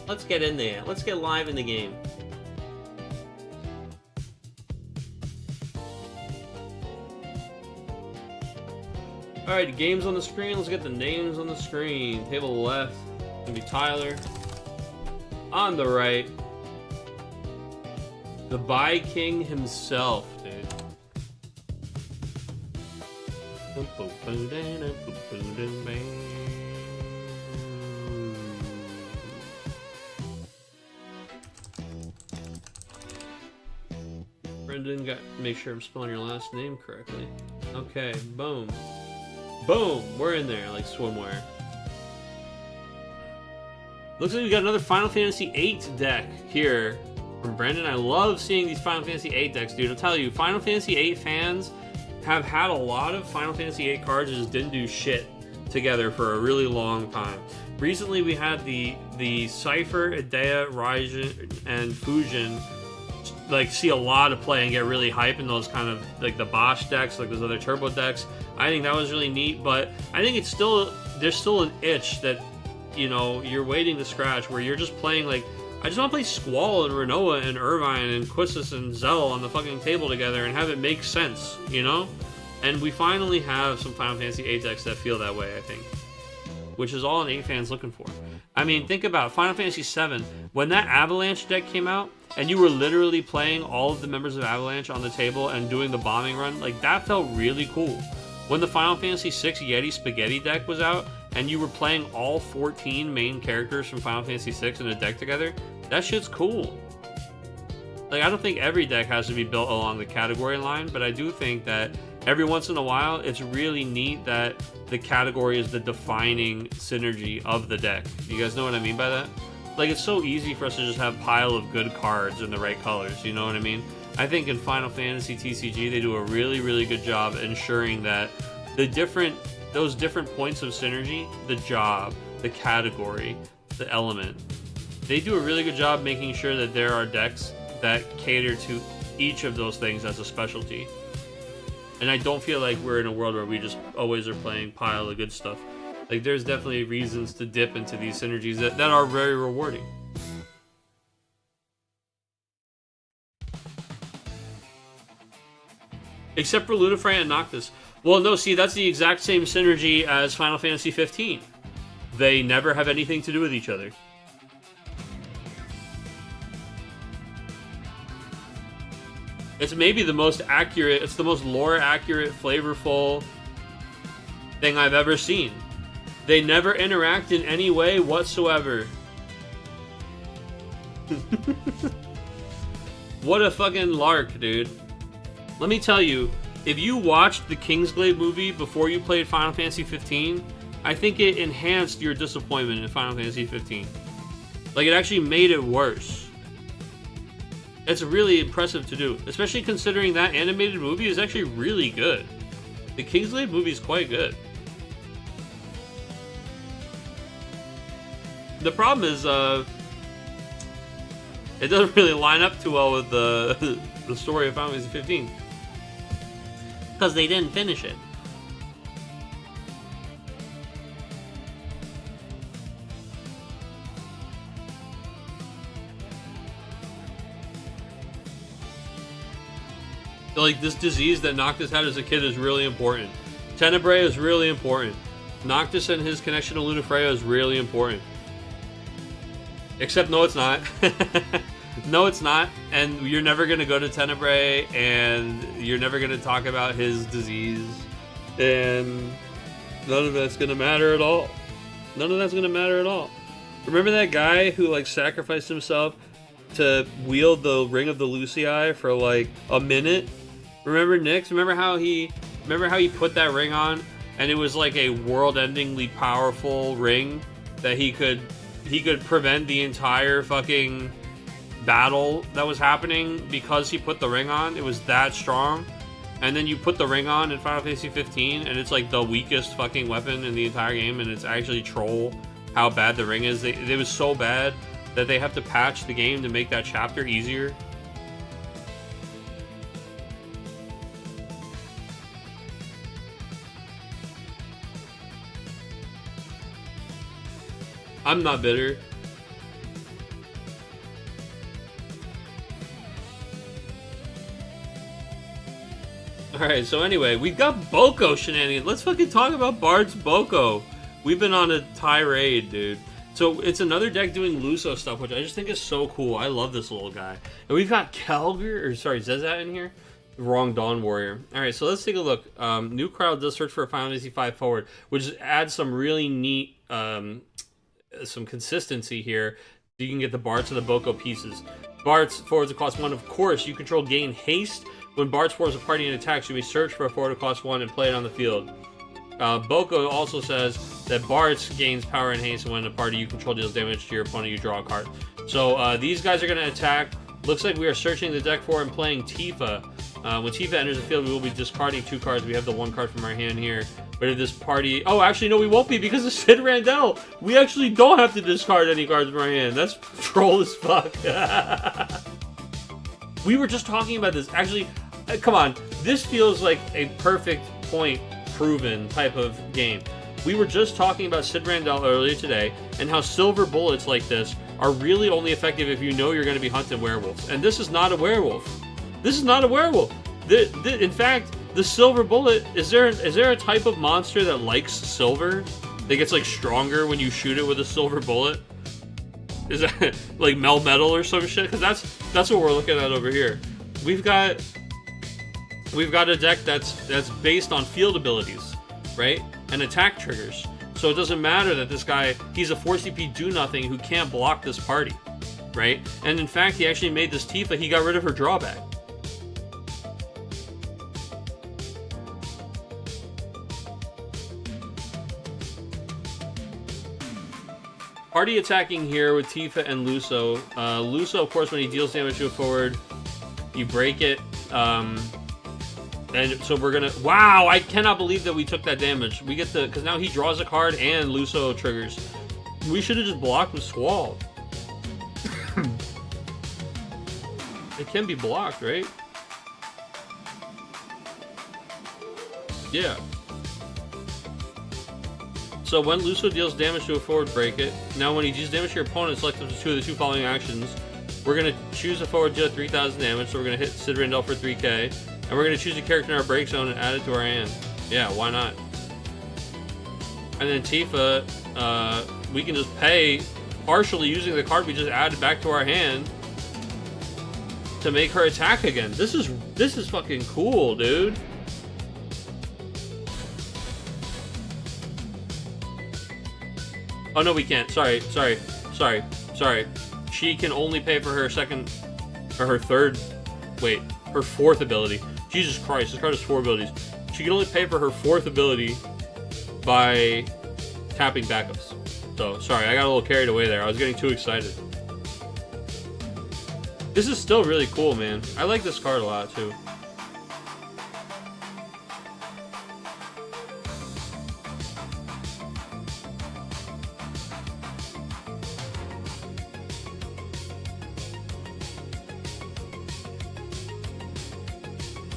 Let's get in there. Let's get live in the game. Alright, the game's on the screen. Let's get the names on the screen. Table left, gonna be Tyler. On the right, the Bi King himself, dude. Brendan, got make sure I'm spelling your last name correctly. Okay, boom. Boom! We're in there like swimwear. Looks like we got another Final Fantasy VIII deck here from Brendan. I love seeing these Final Fantasy VIII decks, dude. I'll tell you, Final Fantasy VIII fans have had a lot of Final Fantasy VIII cards that just didn't do shit together for a really long time. Recently, we had the Cypher, Hideout, Raijin, and Fujin like see a lot of play and get really hype in those kind of like the Bosch decks, like those other turbo decks. I think that was really neat, but I think it's still there's still an itch that you're waiting to scratch where you're just playing like I just want to play Squall and Renoa and Irvine and Quistis and Zell on the fucking table together and have it make sense, And we finally have some Final Fantasy VIII decks that feel that way, I think, which is all an VIII fan's looking for. I mean, think about Final Fantasy VII. When that Avalanche deck came out, and you were literally playing all of the members of Avalanche on the table and doing the bombing run, like, that felt really cool. When the Final Fantasy VI Yeti Spaghetti deck was out, and you were playing all 14 main characters from Final Fantasy VI in a deck together, that shit's cool. Like, I don't think every deck has to be built along the category line, but I do think that every once in a while, it's really neat that the category is the defining synergy of the deck. You guys know what I mean by that? Like, it's so easy for us to just have a pile of good cards in the right colors, you know what I mean? I think in Final Fantasy TCG, they do a really, really good job ensuring that those different points of synergy, the job, the category, the element, they do a really good job making sure that there are decks that cater to each of those things as a specialty. And I don't feel like we're in a world where we just always are playing pile of good stuff. Like, there's definitely reasons to dip into these synergies that are very rewarding. Except for Lunafray and Noctis. Well, no, see, that's the exact same synergy as Final Fantasy 15. They never have anything to do with each other. It's maybe the most accurate, it's the most lore-accurate, flavorful thing I've ever seen. They never interact in any way whatsoever. What a fucking lark, dude. Let me tell you, if you watched the Kingsglaive movie before you played Final Fantasy 15, I think it enhanced your disappointment in Final Fantasy 15. Like, it actually made it worse. It's really impressive to do, especially considering that animated movie is actually really good. The Kingsglaive movie is quite good. The problem is, it doesn't really line up too well with the story of Final Fantasy 15. Because they didn't finish it. So, like, this disease that Noctis had as a kid is really important. Tenebrae is really important. Noctis and his connection to Lunafreya is really important. Except, no, it's not. No, it's not. And you're never going to go to Tenebrae, and you're never going to talk about his disease. And none of that's going to matter at all. None of that's going to matter at all. Remember that guy who, like, sacrificed himself to wield the Ring of the Lucii for, like, a minute? Remember Nyx? Remember how he put that ring on, and it was like a world-endingly powerful ring that he could prevent the entire fucking battle that was happening because he put the ring on. It was that strong. and then you put the ring on in Final Fantasy 15, and it's like the weakest fucking weapon in the entire game, and it's actually troll how bad the ring is. It was so bad that they have to patch the game to make that chapter easier. I'm not bitter. Alright, so anyway, we've got Boko shenanigans. Let's fucking talk about Bard's Boko. We've been on a tirade, dude. So it's another deck doing Luso stuff, which I just think is so cool. I love this little guy. And we've got Zezat in here. Wrong Dawn Warrior. Alright, so let's take a look. New crowd does search for a Final Fantasy V forward, which adds some really neat some consistency here. So you can get the Bards to the Boko pieces. Bards forwards that cost 1. Of course, you control gain haste. When Bards forms a party and attacks, you may search for a forward that costs 1 and play it on the field. Boko also says that Bards gains power and haste, and when a party you control deals damage to your opponent, you draw a card. So these guys are going to attack. Looks like we are searching the deck for and playing Tifa. When Tifa enters the field, we will be discarding 2 cards. We have the 1 card from our hand here. But if this party... Oh, actually, no, we won't be because of Sid Randell. We actually don't have to discard any cards from our hand. That's troll as fuck. We were just talking about this. Actually, come on. This feels like a perfect point proven type of game. We were just talking about Sid Randell earlier today and how silver bullets like this are really only effective if you know you're going to be hunting werewolves. And this is not a werewolf. This is not a werewolf. In fact, the silver bullet, is there a type of monster that likes silver? That gets like stronger when you shoot it with a silver bullet? Is that like Melmetal or some shit? Because that's what we're looking at over here. We've got a deck that's based on field abilities, right? And attack triggers. So it doesn't matter that this guy, he's a 4CP do-nothing who can't block this party, right? And in fact, he actually made this Tifa, he got rid of her drawback. Party attacking here with Tifa and Luso. Luso, of course, when he deals damage to a forward, you break it. And so we're gonna... Wow, I cannot believe that we took that damage. We get the... Because now he draws a card and Luso triggers. We should have just blocked with Squall. It can be blocked, right? Yeah. So when Luso deals damage to a forward, break it. Now when he deals damage to your opponent, select up to 2 of the 2 following actions. We're going to choose a forward to deal 3,000 damage, so we're going to hit Sid Randell for 3k. And we're going to choose a character in our break zone and add it to our hand. Yeah, why not? And then Tifa, we can just pay, partially using the card we just added back to our hand, to make her attack again. This is fucking cool, dude. Oh no, we can't. Sorry. She can only pay for her second, or her third, wait, her 4th ability. Jesus Christ, this card has 4 abilities. She can only pay for her 4th ability by tapping backups. So, sorry, I got a little carried away there. I was getting too excited. This is still really cool, man. I like this card a lot, too.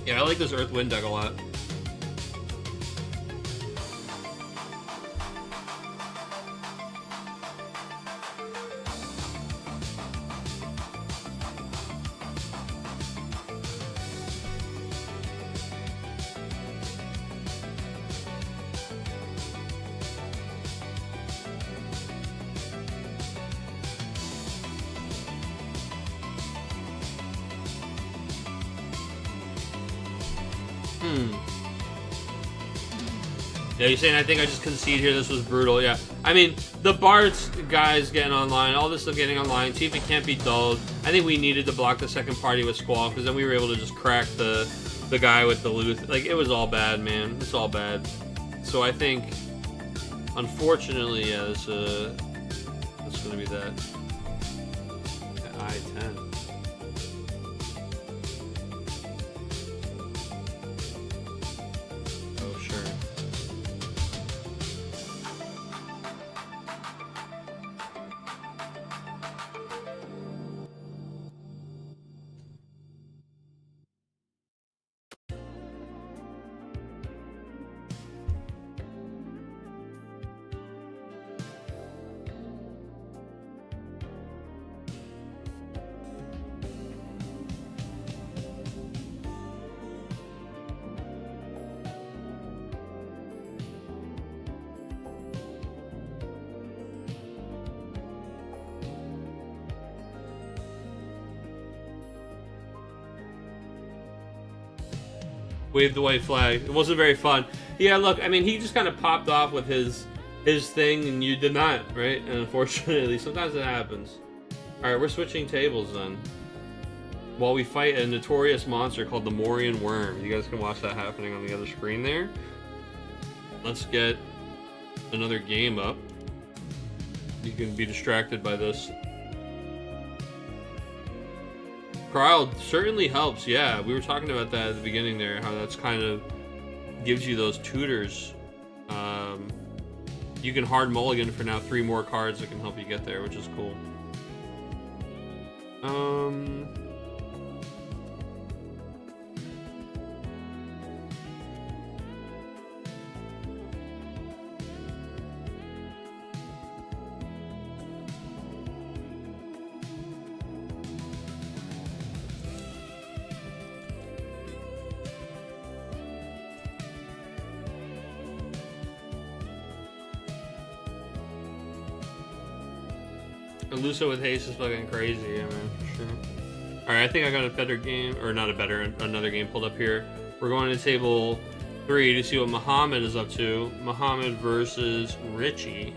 Yeah, I like this Earth Wind deck a lot. Yeah, you're saying I think I just concede here. This was brutal. Yeah, I mean the Bards guys getting online, all this stuff getting online. Tifa can't be dulled. I think we needed to block the second party with Squall because then we were able to just crack the guy with the Luth. Like it was all bad, man. It's all bad. So I think, unfortunately, yeah, this gonna be that. I-10. Wave the white flag. It wasn't very fun. Yeah, look, I mean, he just kind of popped off with his thing, and you did not, right? And unfortunately, sometimes it happens. Alright, we're switching tables then. While we fight a notorious monster called the Morian Worm. You guys can watch that happening on the other screen there. Let's get another game up. You can be distracted by this. Crowd certainly helps, yeah. We were talking about that at the beginning there, how that's kind of gives you those tutors. You can hard mulligan for now 3 more cards that can help you get there, which is cool. Luso with haste is fucking crazy, yeah, man, for sure. Alright, I think I got a better game, or not a better, another game pulled up here. We're going to table 3 to see what Muhammad is up to. Muhammad versus Richie.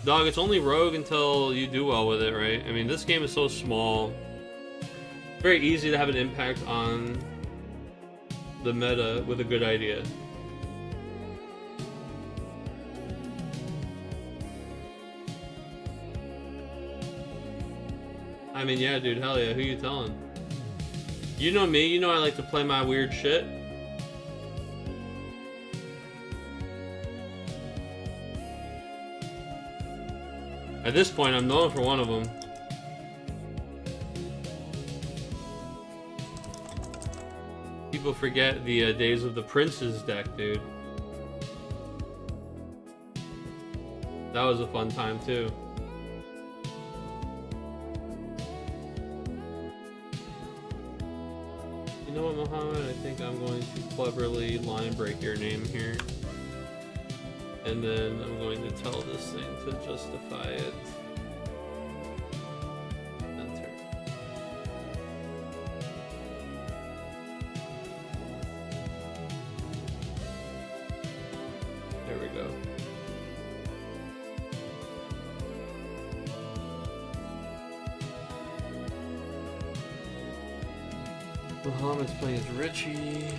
Dog, it's only rogue until you do well with it, right? I mean, this game is so small. It's very easy to have an impact on the meta with a good idea. I mean, yeah, dude, hell yeah, who you telling? You know me, you know I like to play my weird shit. At this point, I'm known for one of them. People forget the days of the Prince's deck, dude. That was a fun time, too. You know what, Muhammad? I think I'm going to cleverly line break your name here. And then I'm going to tell this thing to justify it. Enter. There we go. Muhammad's playing as Richie.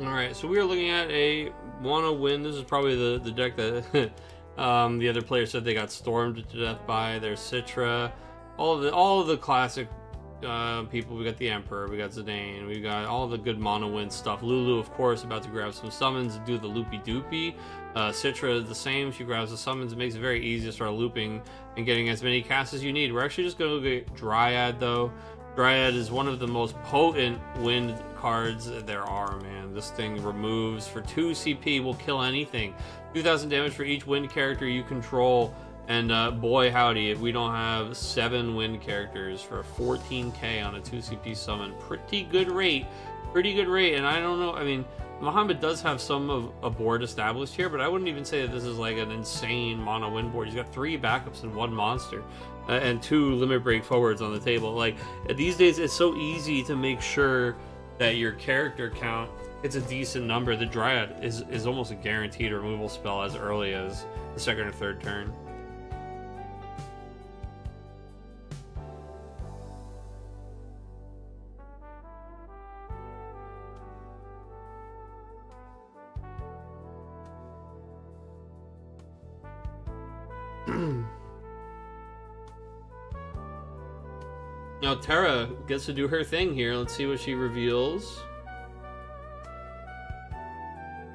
Alright, so we are looking at a wanna win. This is probably the deck that the other player said they got stormed to death by. There's Citra, all of the classic people. We got the Emperor, we got Zidane, we got all the good mono win stuff. Lulu, of course, about to grab some summons and do the loopy doopy. Citra is the same. She grabs the summons. It makes it very easy to start looping and getting as many casts as you need. We're actually just going to get Dryad though. Dryad is one of the most potent wind cards there are, man. This thing removes for 2 CP, will kill anything. 2,000 damage for each wind character you control. And boy howdy, if we don't have 7 wind characters for 14k on a 2 CP summon. Pretty good rate. Pretty good rate. And I don't know, I mean, Muhammad does have some of a board established here, but I wouldn't even say that this is like an insane mono win board. He's got 3 backups and 1 monster. And 2 limit break forwards on the table. Like, these days, it's so easy to make sure that your character count hits a decent number. The Dryad is almost a guaranteed removal spell as early as the 2nd or 3rd turn. Now Terra gets to do her thing here. Let's see what she reveals.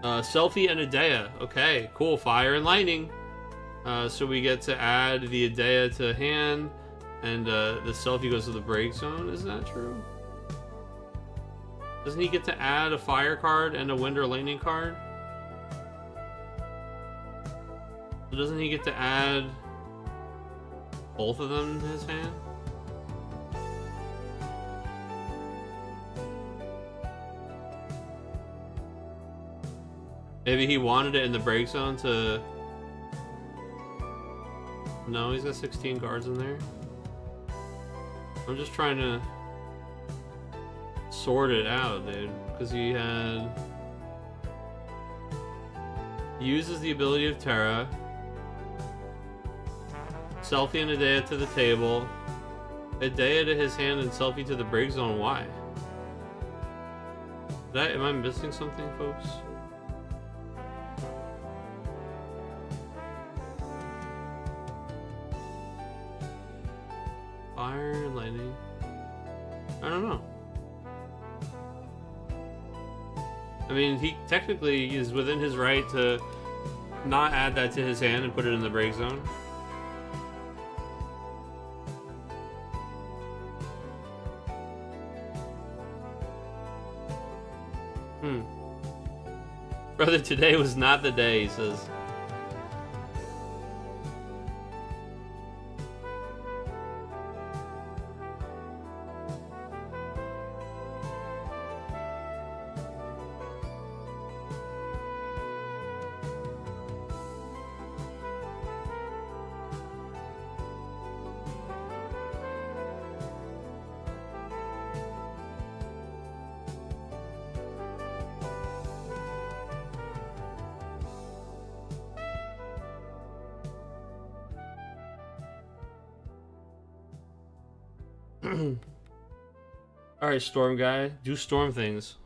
Selfie and Idea. Okay, cool. Fire and lightning. So we get to add the Idea to hand, and the Selfie goes to the break zone. Is that true? Doesn't he get to add a fire card and a wind or lightning card? So doesn't he get to add both of them to his hand? Maybe he wanted it in the break zone to... No, he's got 16 cards in there. I'm just trying to sort it out, dude. Because he had... Uses the ability of Terra. Selfie and Idea to the table. Idea to his hand and Selfie to the break zone. Why? Am I missing something, folks? Fire and lightning. I don't know. I mean, he technically is within his right to not add that to his hand and put it in the break zone. Brother, today was not the day, he says. Alright, Storm guy. Do storm things.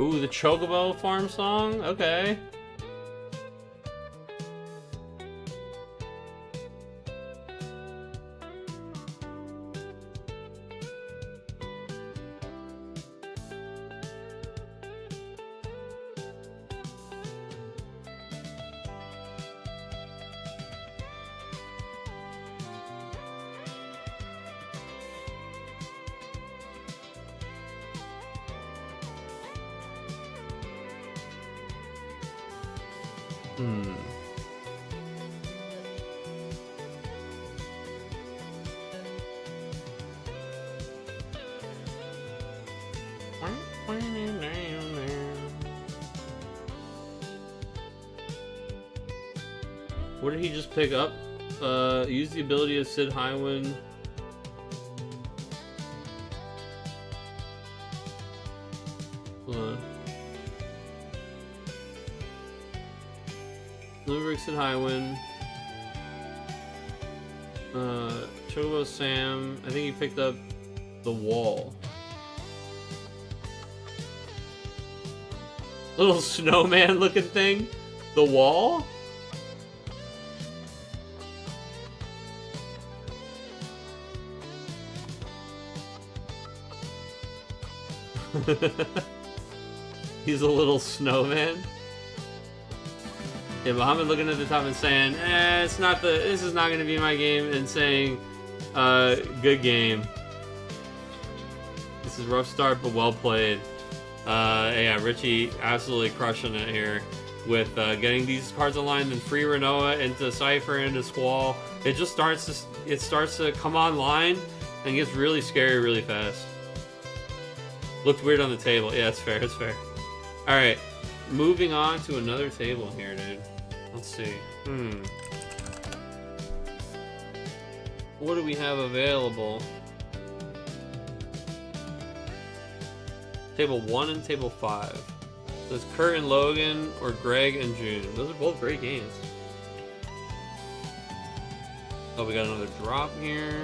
Ooh, the Chocobo farm song? Okay. What did he just pick up? Use the ability of Sid Highwind. Hold on. Limerick Sid Highwind. Chocobo Sam. I think he picked up the wall. Little snowman looking thing? The wall? He's a little snowman. Yeah, Muhammad looking at the top and saying, it's not this is not gonna be my game, and saying, good game. This is rough start but well played. Yeah, Richie absolutely crushing it here with getting these cards aligned and free Renoa into Cypher into Squall. It just starts to come online and gets really scary really fast. Looked weird on the table. Yeah, it's fair. It's fair. Alright, moving on to another table here, dude. Let's see. What do we have available? Table 1 and Table 5. So it's Kurt and Logan or Greg and June. Those are both great games. Oh, we got another drop here.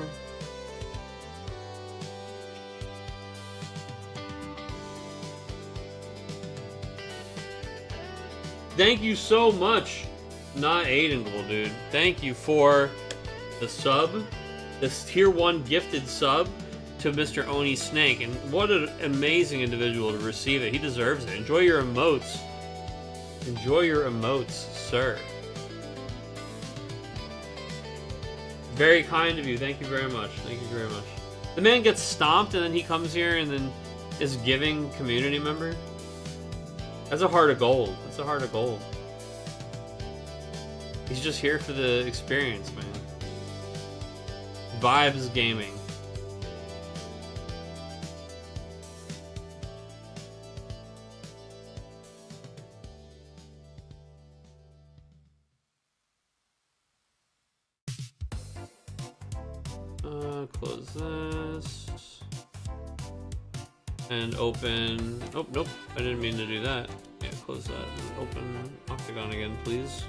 Thank you so much, not Aidengel, dude. Thank you for the sub, this tier 1 gifted sub to Mr. Oni Snake. And what an amazing individual to receive it. He deserves it. Enjoy your emotes. Enjoy your emotes, sir. Very kind of you. Thank you very much. Thank you very much. The man gets stomped and then he comes here and then is giving community member. That's a heart of gold. That's a heart of gold. He's just here for the experience, man. Vibes gaming. Close this. And open... Oh, nope. I didn't mean to do that. Yeah, close that. And open Octagon again, please.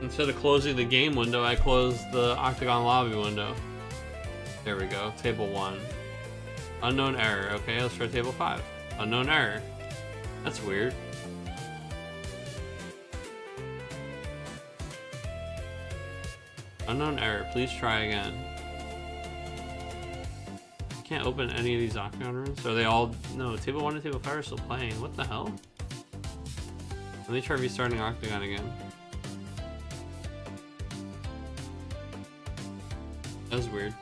Instead of closing the game window, I closed the Octagon lobby window. There we go. Table 1. Unknown error. Okay, let's try table 5. Unknown error. That's weird. Unknown error. Please try again. I can't open any of these Octagon rooms. Are they all... No, table 1 and table 5 are still playing. What the hell? Let me try restarting Octagon again. That was weird.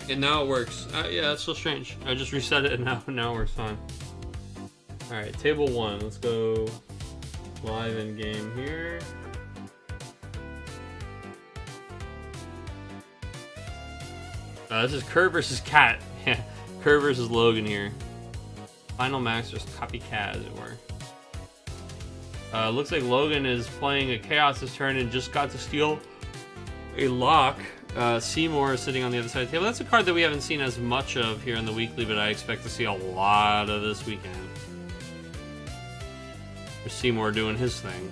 And now it works. Yeah, that's so strange. I just reset it and now it works fine. Alright, table 1. Let's go live in game here. This is Kurt versus Cat. Yeah, Kurt versus Logan here. Final max, just copycat, as it were. Looks like Logan is playing a Chaos this turn and just got to steal a lock. Seymour is sitting on the other side of the table. That's a card that we haven't seen as much of here in the weekly, but I expect to see a lot of this weekend. There's Seymour doing his thing.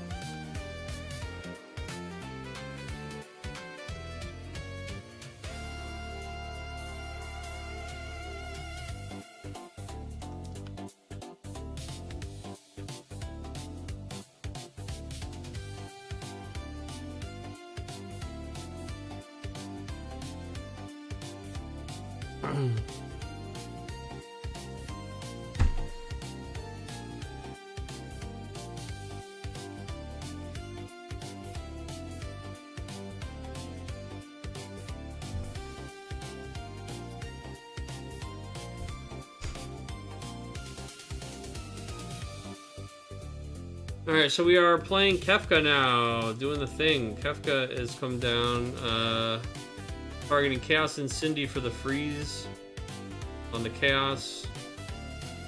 Alright, so we are playing Kefka now, doing the thing. Kefka has come down, targeting Chaos and Cindy for the freeze on the Chaos.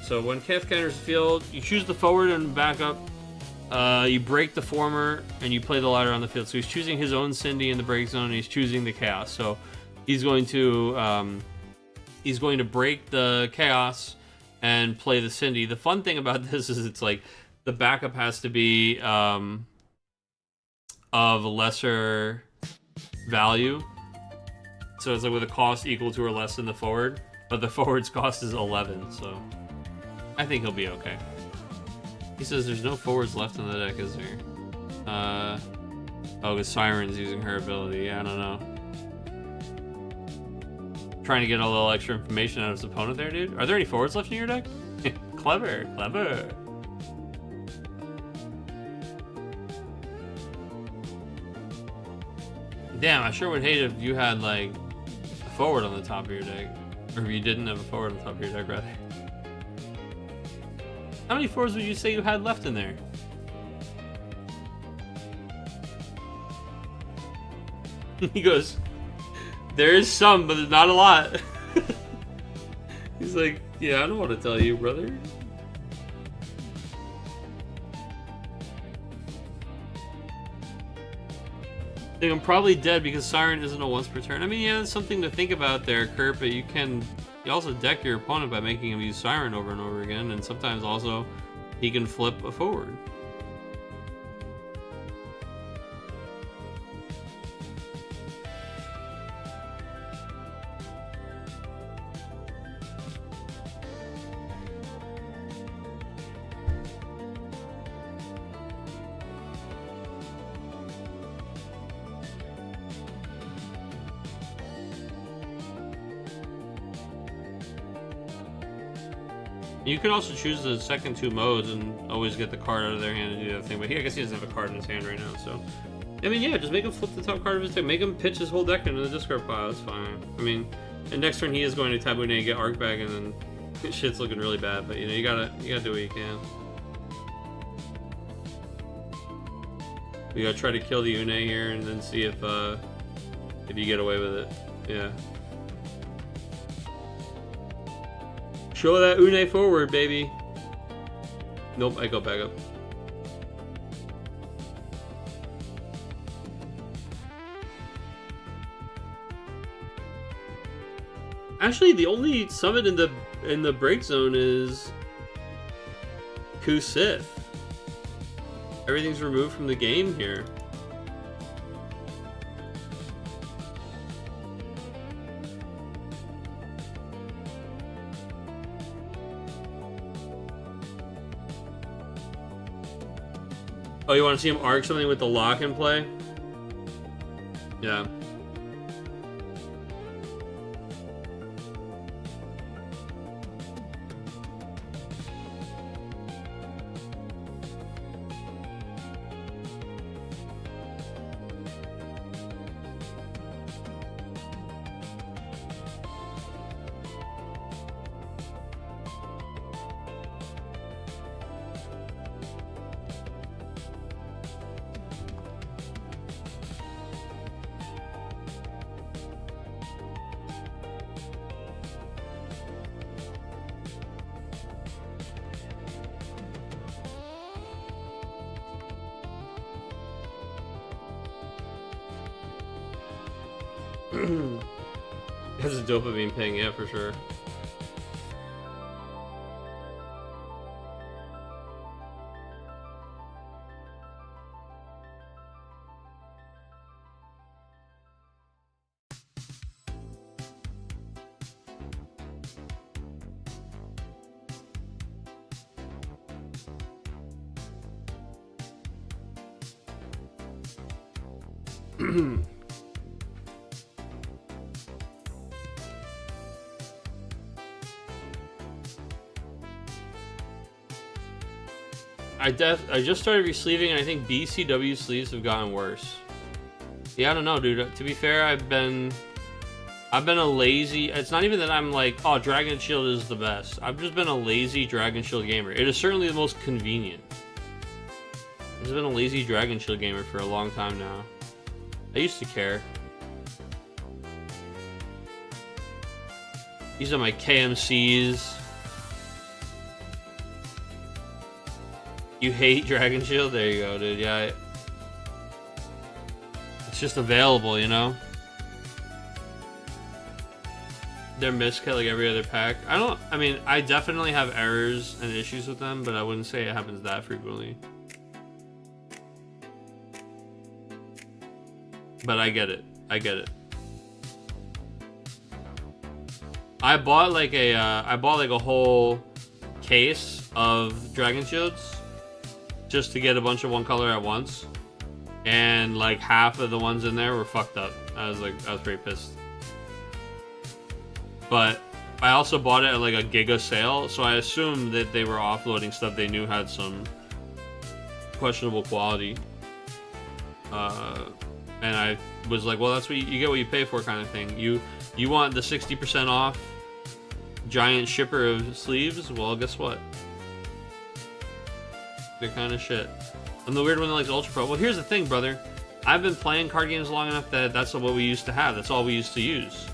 So when Kefka enters the field, you choose the forward and backup, you break the former, and you play the latter on the field. So he's choosing his own Cindy in the break zone, and he's choosing the Chaos. So he's going to break the Chaos and play the Cindy. The fun thing about this is it's like, the backup has to be of lesser value. So it's like with a cost equal to or less than the forward. But the forward's cost is 11, so I think he'll be okay. He says there's no forwards left in the deck, is there? Oh, because Siren's using her ability. Yeah, I don't know. Trying to get a little extra information out of his opponent there, dude. Are there any forwards left in your deck? Clever, clever. Damn, I sure would hate if you had like a forward on the top of your deck. Or if you didn't have a forward on the top of your deck, rather. How many forwards would you say you had left in there? He goes, there is some, but there's not a lot. He's like, yeah, I don't want to tell you, brother. I think I'm probably dead because Siren isn't a once per turn. I mean, yeah, that's something to think about there, Kurt, but you also deck your opponent by making him use Siren over and over again, and sometimes also he can flip a forward. You could also choose the second two modes and always get the card out of their hand and do that thing, but I guess he doesn't have a card in his hand right now, so... I mean, yeah, just make him flip the top card of his deck. Make him pitch his whole deck into the discard pile, that's fine. I mean, and next turn he is going to tap Une and get Arc back, and then shit's looking really bad, but you know, you gotta do what you can. We gotta try to kill the Une here and then see if you get away with it. Yeah. Show that Une forward, baby. Nope, I go back up. Actually, the only summon in the break zone is Kusith. Everything's removed from the game here. Oh, you want to see him arc something with the lock in play? Yeah. Has a dopamine ping, yeah, for sure. I just started re-sleeving, and I think BCW sleeves have gotten worse. Yeah, I don't know, dude. To be fair, I've been a lazy... It's not even that I'm like, oh, Dragon Shield is the best. I've just been a lazy Dragon Shield gamer. It is certainly the most convenient. I've just been a lazy Dragon Shield gamer for a long time now. I used to care. These are my KMCs. You hate Dragon Shield? There you go, dude. Yeah, it's just available, you know? They're miscut like every other pack. I mean, I definitely have errors and issues with them, but I wouldn't say it happens that frequently. But I get it. I get it. I bought like a whole case of Dragon Shields just to get a bunch of one color at once, and like half of the ones in there were fucked up. I was pretty pissed. But I also bought it at like a Giga sale, so I assumed that they were offloading stuff they knew had some questionable quality. And I was like, well, that's what you get what you pay for kind of thing. You want the 60% off giant shipper of sleeves? Well, guess what? They're kind of shit. I'm the weird one that likes Ultra Pro. Well, here's the thing, brother. I've been playing card games long enough that that's what we used to have. That's all we used to use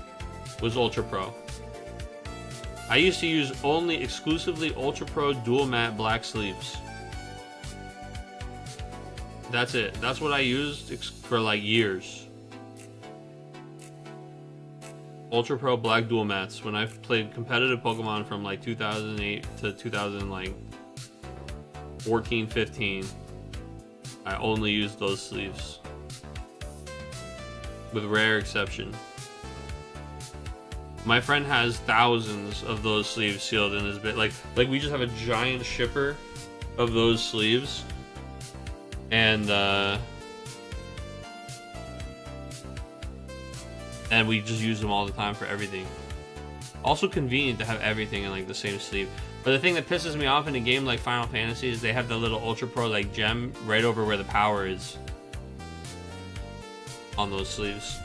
was Ultra Pro. I used to use only exclusively Ultra Pro dual matte black sleeves. That's it. That's what I used for like years. Ultra Pro black dual mats when I played competitive Pokemon from like 2008 to 2014, 15. I only used those sleeves. With rare exception. My friend has thousands of those sleeves sealed in his bit. Like we just have a giant shipper of those sleeves. And we just use them all the time for everything. Also convenient to have everything in like the same sleeve. But the thing that pisses me off in a game like Final Fantasy is they have the little Ultra Pro like gem right over where the power is on those sleeves.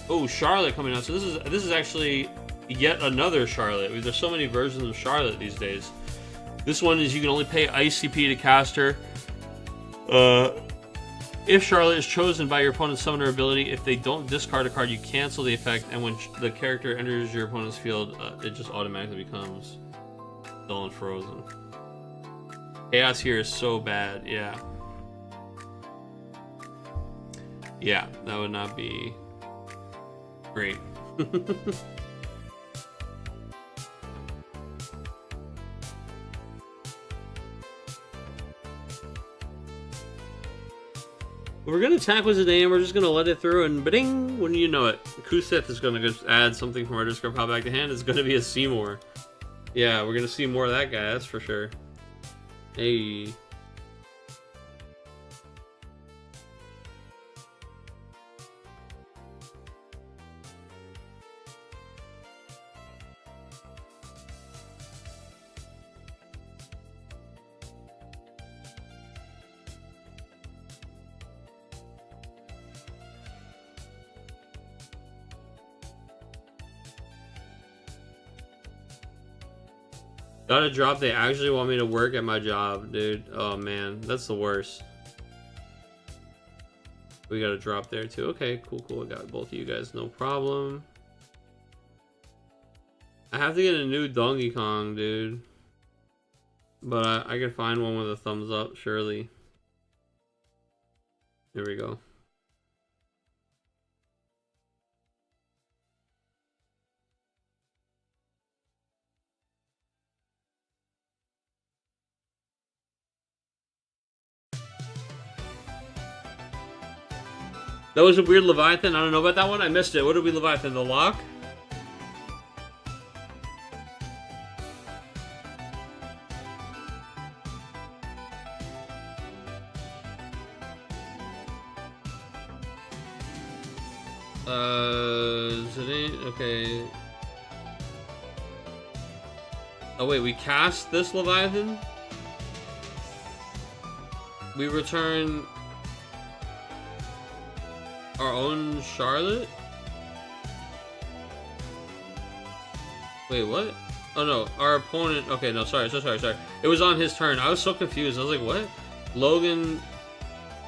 Oh, Charlotte coming out. So this is actually yet another Charlotte. There's so many versions of Charlotte these days. This one is you can only pay ICP to cast her. If Charlotte is chosen by your opponent's summoner ability, if they don't discard a card, you cancel the effect, and when the character enters your opponent's field, it just automatically becomes dull and frozen. Chaos here is so bad, yeah. Yeah, that would not be great. We're gonna attack with Zidane, we're just gonna let it through, and ba-ding, when you know it. Kuseth is gonna just add something from our discard pile back to hand. It's gonna be a Seymour. Yeah, we're gonna see more of that guy, that's for sure. Hey. Got a drop, they actually want me to work at my job, dude. Oh man, that's the worst. We got a drop there too. Okay, cool. I got both of you guys, no problem. I have to get a new Donkey Kong, dude. But I can find one with a thumbs up, surely. There we go. That was a weird Leviathan. I don't know about that one. I missed it. What did we Leviathan? The lock? Okay. Oh wait, we cast this Leviathan? We return our own Charlotte? Wait, what? Oh no, our opponent. Okay, no, sorry. It was on his turn. I was so confused. I was like, what? Logan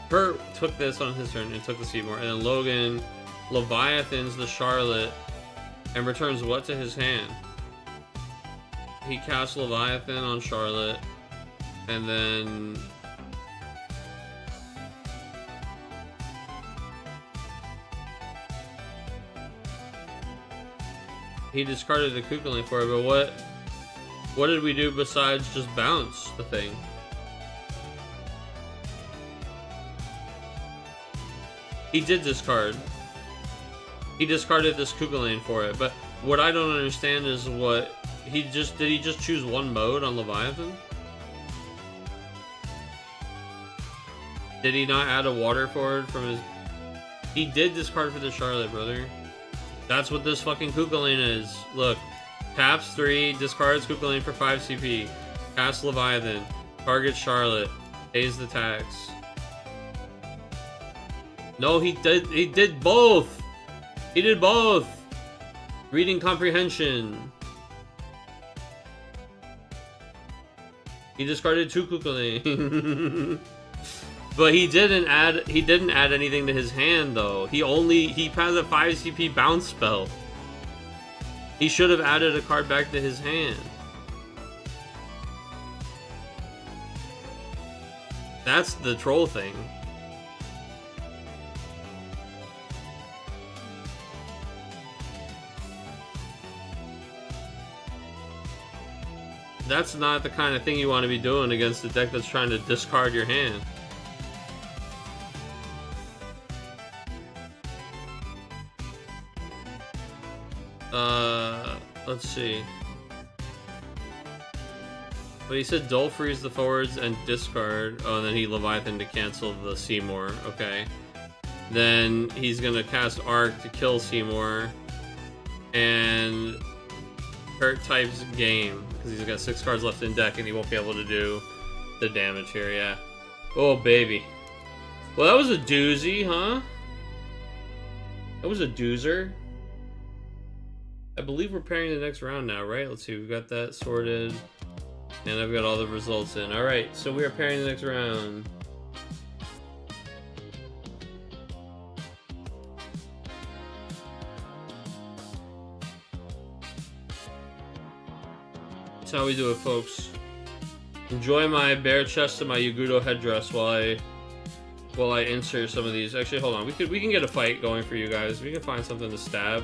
took this on his turn and took the Seymour, and then Logan Leviathans the Charlotte and returns what to his hand? He casts Leviathan on Charlotte, and then he discarded the Kukulane for it, but what did we do besides just bounce the thing? He did discard. He discarded this Kukulane for it, but what I don't understand is what did he just choose one mode on Leviathan? Did he not add a water forward from his... He did discard for the Charlotte, brother. That's what this fucking Kukulane is. Look. Taps 3, discards Kukulane for 5 CP. Casts Leviathan. Targets Charlotte. Pays the tax. No, he did both! He did both! Reading Comprehension. He discarded 2 Kukulane. But he didn't add anything to his hand though. He has a 5 CP bounce spell. He should have added a card back to his hand. That's the troll thing. That's not the kind of thing you want to be doing against a deck that's trying to discard your hand. Let's see. But he said Dull Freeze the forwards and discard. Oh, and then he Leviathan to cancel the Seymour. Okay. Then he's gonna cast Arc to kill Seymour. And Kurt types game. Because he's got 6 cards left in deck and he won't be able to do the damage here, yeah. Oh, baby. Well, that was a doozy, huh? That was a doozer. I believe we're pairing the next round now, right? Let's see, we've got that sorted. And I've got all the results in. Alright, so we are pairing the next round. That's how we do it, folks. Enjoy my bare chest and my Yagudo headdress while I insert some of these. Actually, hold on. We can get a fight going for you guys. We can find something to stab.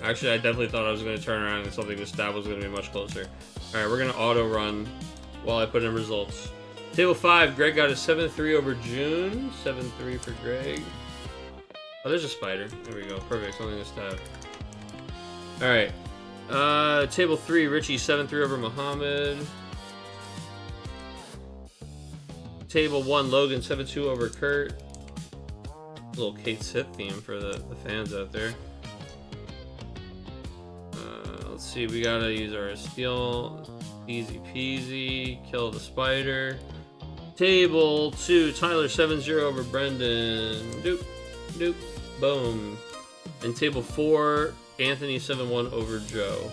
Actually, I definitely thought I was going to turn around and something to stab was going to be much closer. Alright, we're going to auto-run while I put in results. Table 5, Greg got a 7-3 over June. 7-3 for Greg. Oh, there's a spider. There we go. Perfect. Something to stab. Alright. Table 3, Richie 7-3 over Muhammad. Table 1, Logan 7-2 over Kurt. A little Kate Sith theme for the fans out there. Let's see, we gotta use our steel. Easy peasy. Kill the spider. Table 2, Tyler 7-0 over Brendan. Doop, doop, boom. And table 4, Anthony 7-1 over Joe.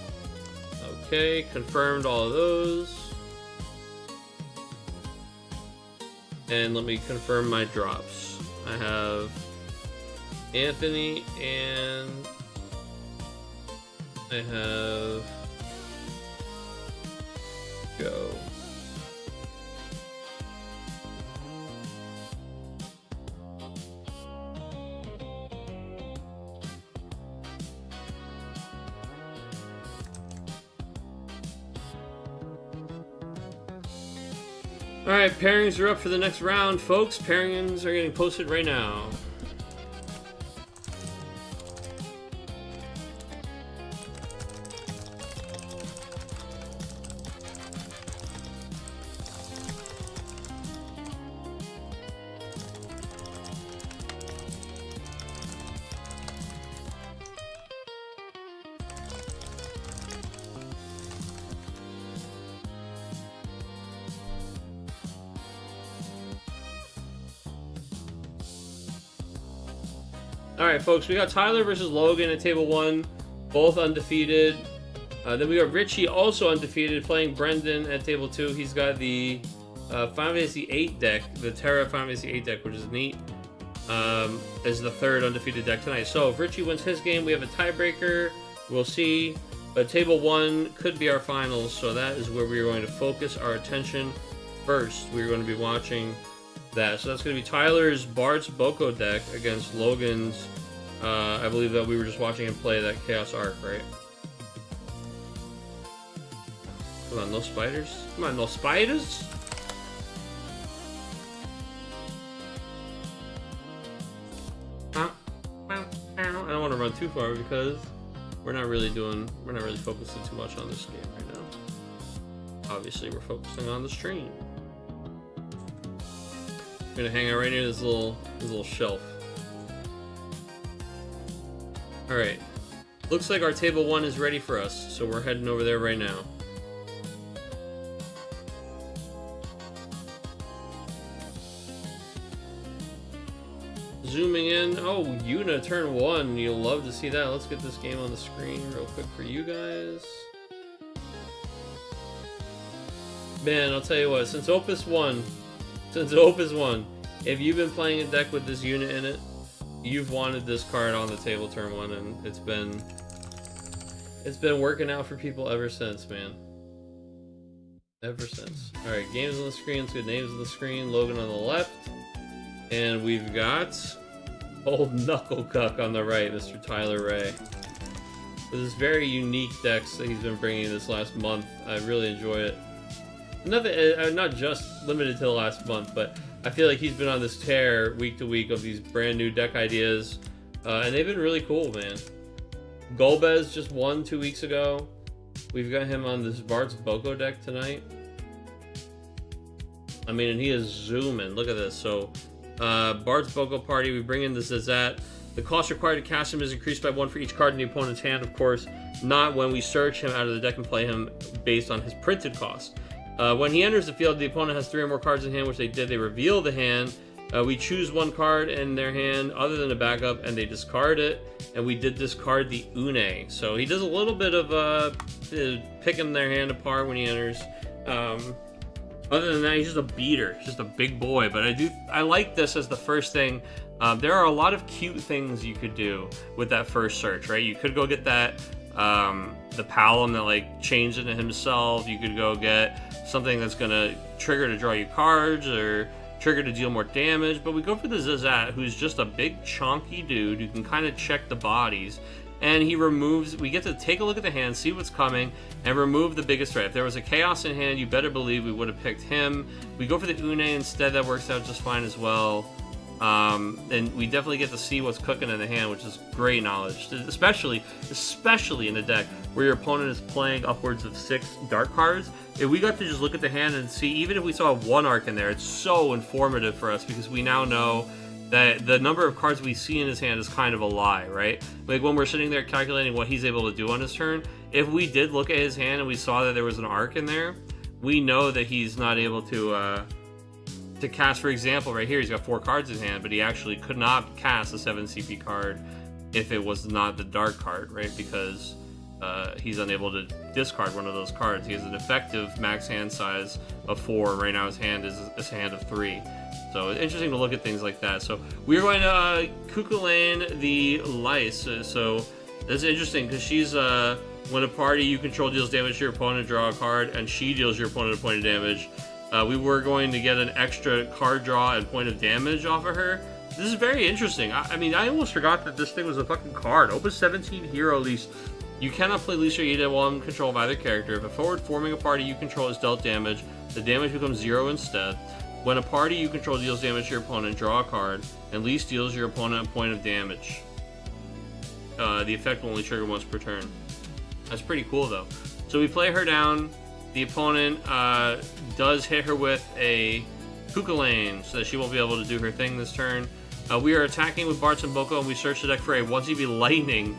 Okay, confirmed all of those. And let me confirm my drops. I have Anthony and I have Joe. Alright, pairings are up for the next round, folks. Pairings are getting posted right now. Alright, folks, we got Tyler versus Logan at table 1, both undefeated. Then we got Richie, also undefeated, playing Brendan at table 2. He's got the Final Fantasy VIII deck, the Terra Final Fantasy VIII deck, which is neat. As the third undefeated deck tonight. So if Richie wins his game, we have a tiebreaker. We'll see. But table 1 could be our finals, so that is where we are going to focus our attention first. We're going to be watching that. So that's going to be Tyler's Bard's Boko deck against Logan's, I believe that we were just watching him play that Chaos Arc, right? Come on, no spiders? Come on, no spiders? I don't want to run too far because we're not really focusing too much on this game right now. Obviously, we're focusing on the stream. I'm gonna hang out right near this little shelf. Alright. Looks like our table 1 is ready for us, so we're heading over there right now. Zooming in. Oh, Yuna turn 1. You'll love to see that. Let's get this game on the screen real quick for you guys. Man, I'll tell you what, since Opus 1, if you've been playing a deck with this unit in it, you've wanted this card on the table turn 1, and it's been working out for people ever since, man. Ever since. Alright, games on the screen, let's get names on the screen. Logan on the left. And we've got old Knuckle Cuck on the right, Mr. Tyler Ray. With this very unique decks that he's been bringing this last month. I really enjoy it. Not just limited to the last month, but I feel like he's been on this tear week to week of these brand new deck ideas. And they've been really cool, man. Golbez just won 2 weeks ago. We've got him on this Bart's Boko deck tonight. I mean, and he is zooming. Look at this. So, Bart's Boko Party, we bring in the Zazat. The cost required to cast him is increased by 1 for each card in the opponent's hand, of course, not when we search him out of the deck and play him based on his printed cost. When he enters the field, the opponent has 3 or more cards in hand, which they did. They reveal the hand. We choose 1 card in their hand other than a backup, and they discard it. And we did discard the Une. So he does a little bit of picking their hand apart when he enters. Other than that, he's just a beater. He's just a big boy. But I like this as the first thing. There are a lot of cute things you could do with that first search, right? You could go get that, the Palom that like changed into himself. You could go get something that's gonna trigger to draw you cards or trigger to deal more damage. But we go for the Zazat, who's just a big chonky dude who can kind of check the bodies. And he removes, we get to take a look at the hand, see what's coming, and remove the biggest threat. If there was a Chaos in hand, you better believe we would have picked him. We go for the Une instead, that works out just fine as well. And we definitely get to see what's cooking in the hand, which is great knowledge, especially in a deck where your opponent is playing upwards of 6 dark cards. If we got to just look at the hand and see, even if we saw 1 arc in there, it's so informative for us because we now know that the number of cards we see in his hand is kind of a lie, right? Like when we're sitting there calculating what he's able to do on his turn, if we did look at his hand and we saw that there was an arc in there, we know that he's not able to cast. For example, right here, he's got 4 cards in hand, but he actually could not cast a 7 CP card if it was not the dark card, right? Because he's unable to discard one of those cards. He has an effective max hand size of 4. Right now his hand is a hand of 3. So it's interesting to look at things like that. So we're going to Kukulane the Lice. So that's interesting because she's when a party you control deals damage to your opponent, draw a card, and she deals your opponent a point of damage. We were going to get an extra card draw and point of damage off of her. This is very interesting. I mean, I almost forgot that this thing was a fucking card. Opus 17 Hero Lease. You cannot play Lease or Ida while in control of either character. If a forward forming a party you control is dealt damage, the damage becomes 0 instead. When a party you control deals damage to your opponent, draw a card, and Lease deals your opponent a point of damage. The effect will only trigger once per turn. That's pretty cool, though. So we play her down. The opponent does hit her with a Kukulane, so that she won't be able to do her thing this turn. We are attacking with Bart's and Boko, and we search the deck for a 1CP Lightning.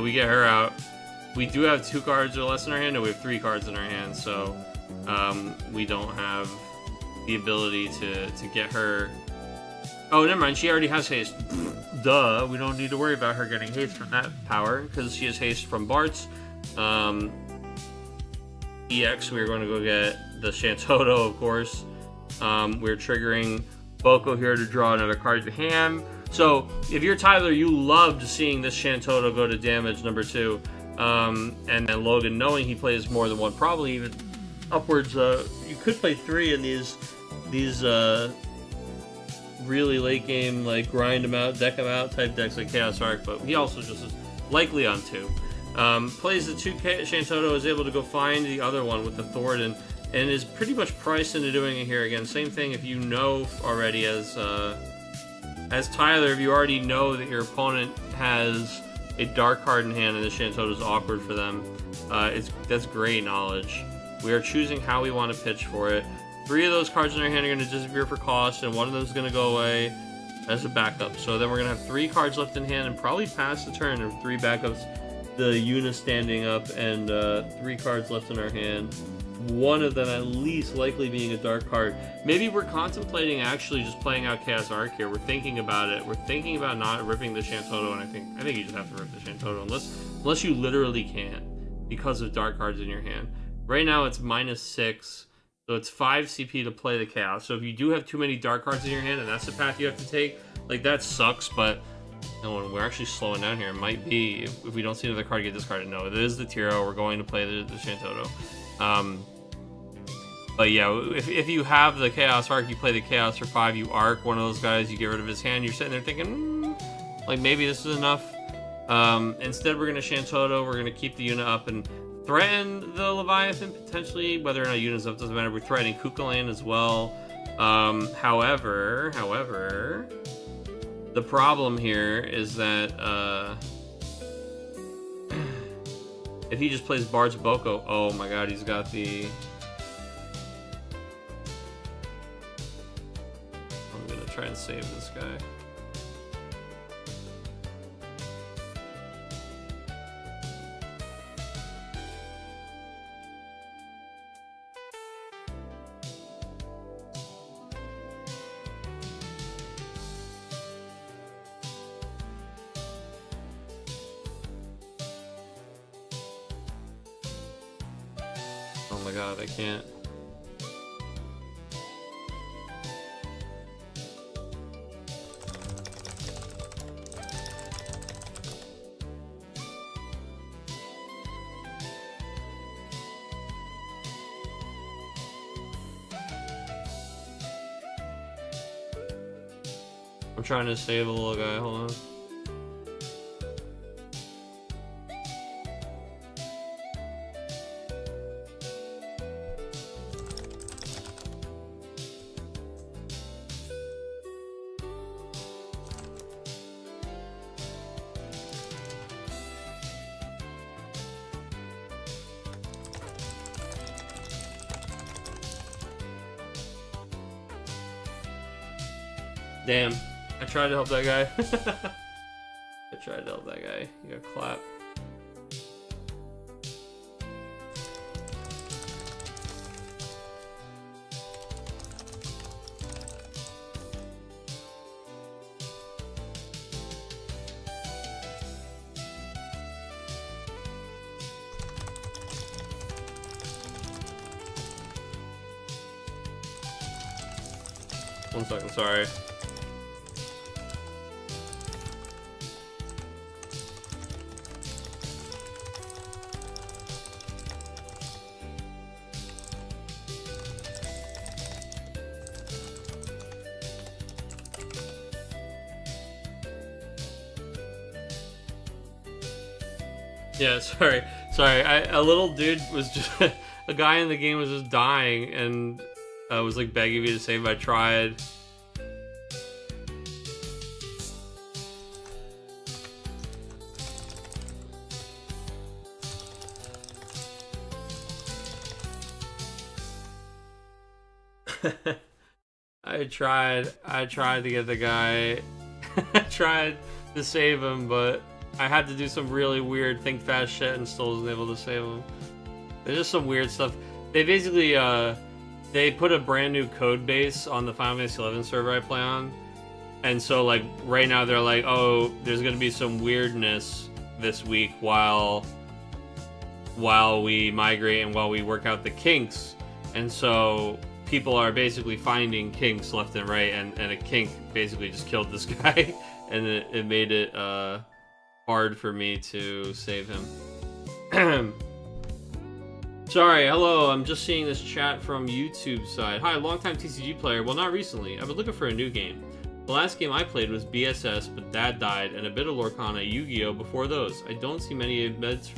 We get her out. We do have 2 cards or less in our hand, and we have 3 cards in our hand, so we don't have the ability to get her. Oh, never mind, she already has haste. Duh, we don't need to worry about her getting haste from that power, because she has haste from Bart's. EX, we're going to go get the Shantoto, of course. We're triggering Boko here to draw another card to hand. So, if you're Tyler, you loved seeing this Shantoto go to damage number 2. And then Logan, knowing he plays more than 1, probably even upwards, you could play 3 in these really late game, like grind them out, deck them out type decks like Chaos Arc, but he also just is likely on 2. Plays the 2 Shantoto, is able to go find the other one with the Thornton, and is pretty much priced into doing it here. Again, same thing if you know already as Tyler, if you already know that your opponent has a dark card in hand and the Shantoto is awkward for them, that's great knowledge. We are choosing how we want to pitch for it. 3 of those cards in our hand are going to disappear for cost, and 1 of them is going to go away. as a backup. So then we're gonna have 3 cards left in hand and probably pass the turn of 3 backups. The Yuna standing up and 3 cards left in our hand. One of them at least likely being a dark card. Maybe we're contemplating actually just playing out Chaos Arc here. We're thinking about it. We're thinking about not ripping the Shantoto, and I think you just have to rip the Shantoto unless you literally can't because of dark cards in your hand. Right now it's -6, so it's 5 CP to play the Chaos. So if you do have too many dark cards in your hand and that's the path you have to take, like that sucks, but no, when we're actually slowing down here, it might be, if we don't see another card get discarded. No, it is the Tiro. We're going to play the Shantoto. But yeah, if you have the Chaos Arc, you play the Chaos for 5, you arc one of those guys, you get rid of his hand, you're sitting there thinking, like maybe this is enough. Instead, we're going to Shantoto, we're going to keep the Yuna up and threaten the Leviathan potentially. Whether or not Yuna's up doesn't matter. We're threatening Kukulkan as well. However, the problem here is that if he just plays Bard's Boko, oh my god, he's got the... I'm gonna try and save this guy. Oh my god, I can't. I'm trying to save a little guy, hold on. Damn, I tried to help that guy. I tried to help that guy. You got clapped. One second, sorry. Yeah, sorry. A little dude was just a guy in the game was just dying and was like begging me to save him. I tried. I tried to get the guy. I tried to save him, but I had to do some really weird think fast shit and still wasn't able to save him. There's just some weird stuff. They basically they put a brand new code base on the Final Fantasy XI server I play on, and so like right now they're like, oh, there's gonna be some weirdness this week while we migrate and while we work out the kinks, and so people are basically finding kinks left and right, and a kink basically just killed this guy, and it made it hard for me to save him. Sorry, hello, I'm just seeing this chat from YouTube side. Hi, longtime TCG player. Well, not recently. I've been looking for a new game. The last game I played was BSS, but Dad died, and a bit of Lorcana, Yu-Gi-Oh! Before those. I don't see many events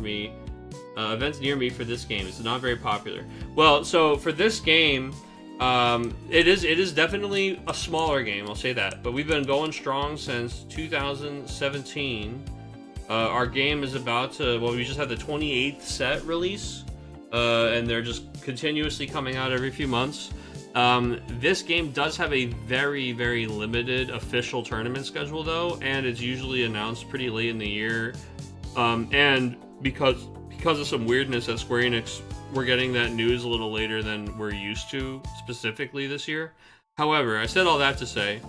near me for this game. It's not very popular. Well, so for this game, it is definitely a smaller game, I'll say that. But we've been going strong since 2017. Our game is about to, well, we just had the 28th set release, and they're just continuously coming out every few months. This game does have a very, very limited official tournament schedule, though, and it's usually announced pretty late in the year. And because of some weirdness at Square Enix, we're getting that news a little later than we're used to, specifically this year. However, I said all that to say,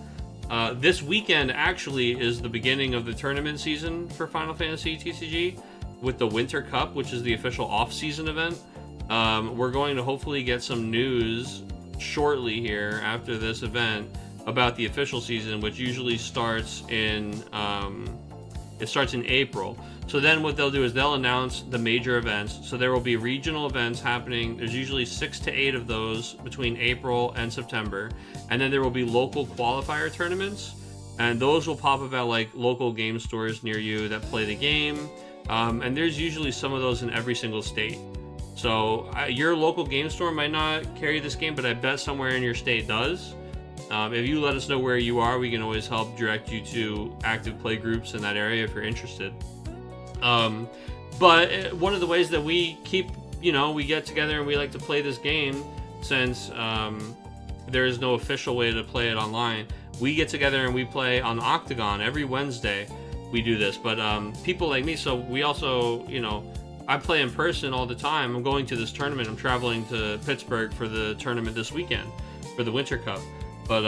this weekend actually is the beginning of the tournament season for Final Fantasy TCG, with the Winter Cup, which is the official off-season event. We're going to hopefully get some news shortly here after this event about the official season, which usually starts in April. So then what they'll do is they'll announce the major events. So there will be regional events happening. There's usually 6 to 8 of those between April and September. And then there will be local qualifier tournaments. And those will pop up at like local game stores near you that play the game. And there's usually some of those in every single state. So your local game store might not carry this game, but I bet somewhere in your state does. If you let us know where you are, we can always help direct you to active play groups in that area if you're interested. But one of the ways that we keep, we get together and we like to play this game, since there is no official way to play it online, we get together and we play on Octagon every Wednesday. We do this, but people like me, so we also, I play in person all the time. I'm going to this tournament. I'm traveling to Pittsburgh for the tournament this weekend for the Winter Cup. But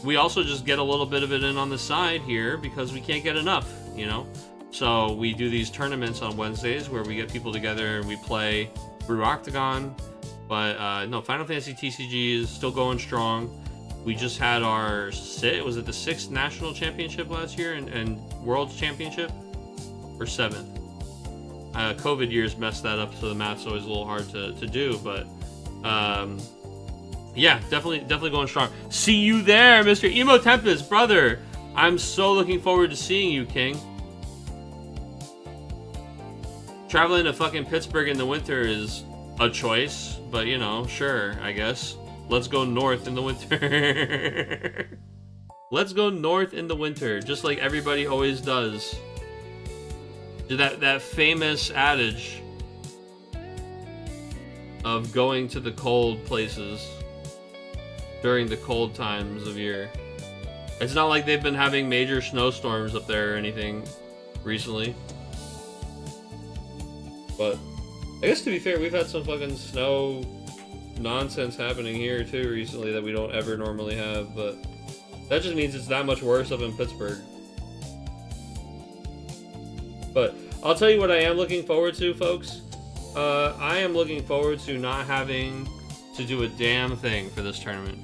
we also just get a little bit of it in on the side here because we can't get enough, So we do these tournaments on Wednesdays where we get people together and we play through Octagon. But no, Final Fantasy TCG is still going strong. We just had our was it the 6th national championship last year and World Championship, or 7th? COVID years messed that up, so the math's always a little hard to do. But yeah, definitely going strong. See you there, Mr. Emo Tempest, brother. I'm so looking forward to seeing you, King. Traveling to fucking Pittsburgh in the winter is a choice, but sure, I guess. Let's go north in the winter. Let's go north in the winter, just like everybody always does. That famous adage of going to the cold places during the cold times of year. It's not like they've been having major snowstorms up there or anything recently. But I guess to be fair, we've had some fucking snow nonsense happening here too recently that we don't ever normally have, but that just means it's that much worse up in Pittsburgh. But I'll tell you what I am looking forward to, folks. I am looking forward to not having to do a damn thing for this tournament.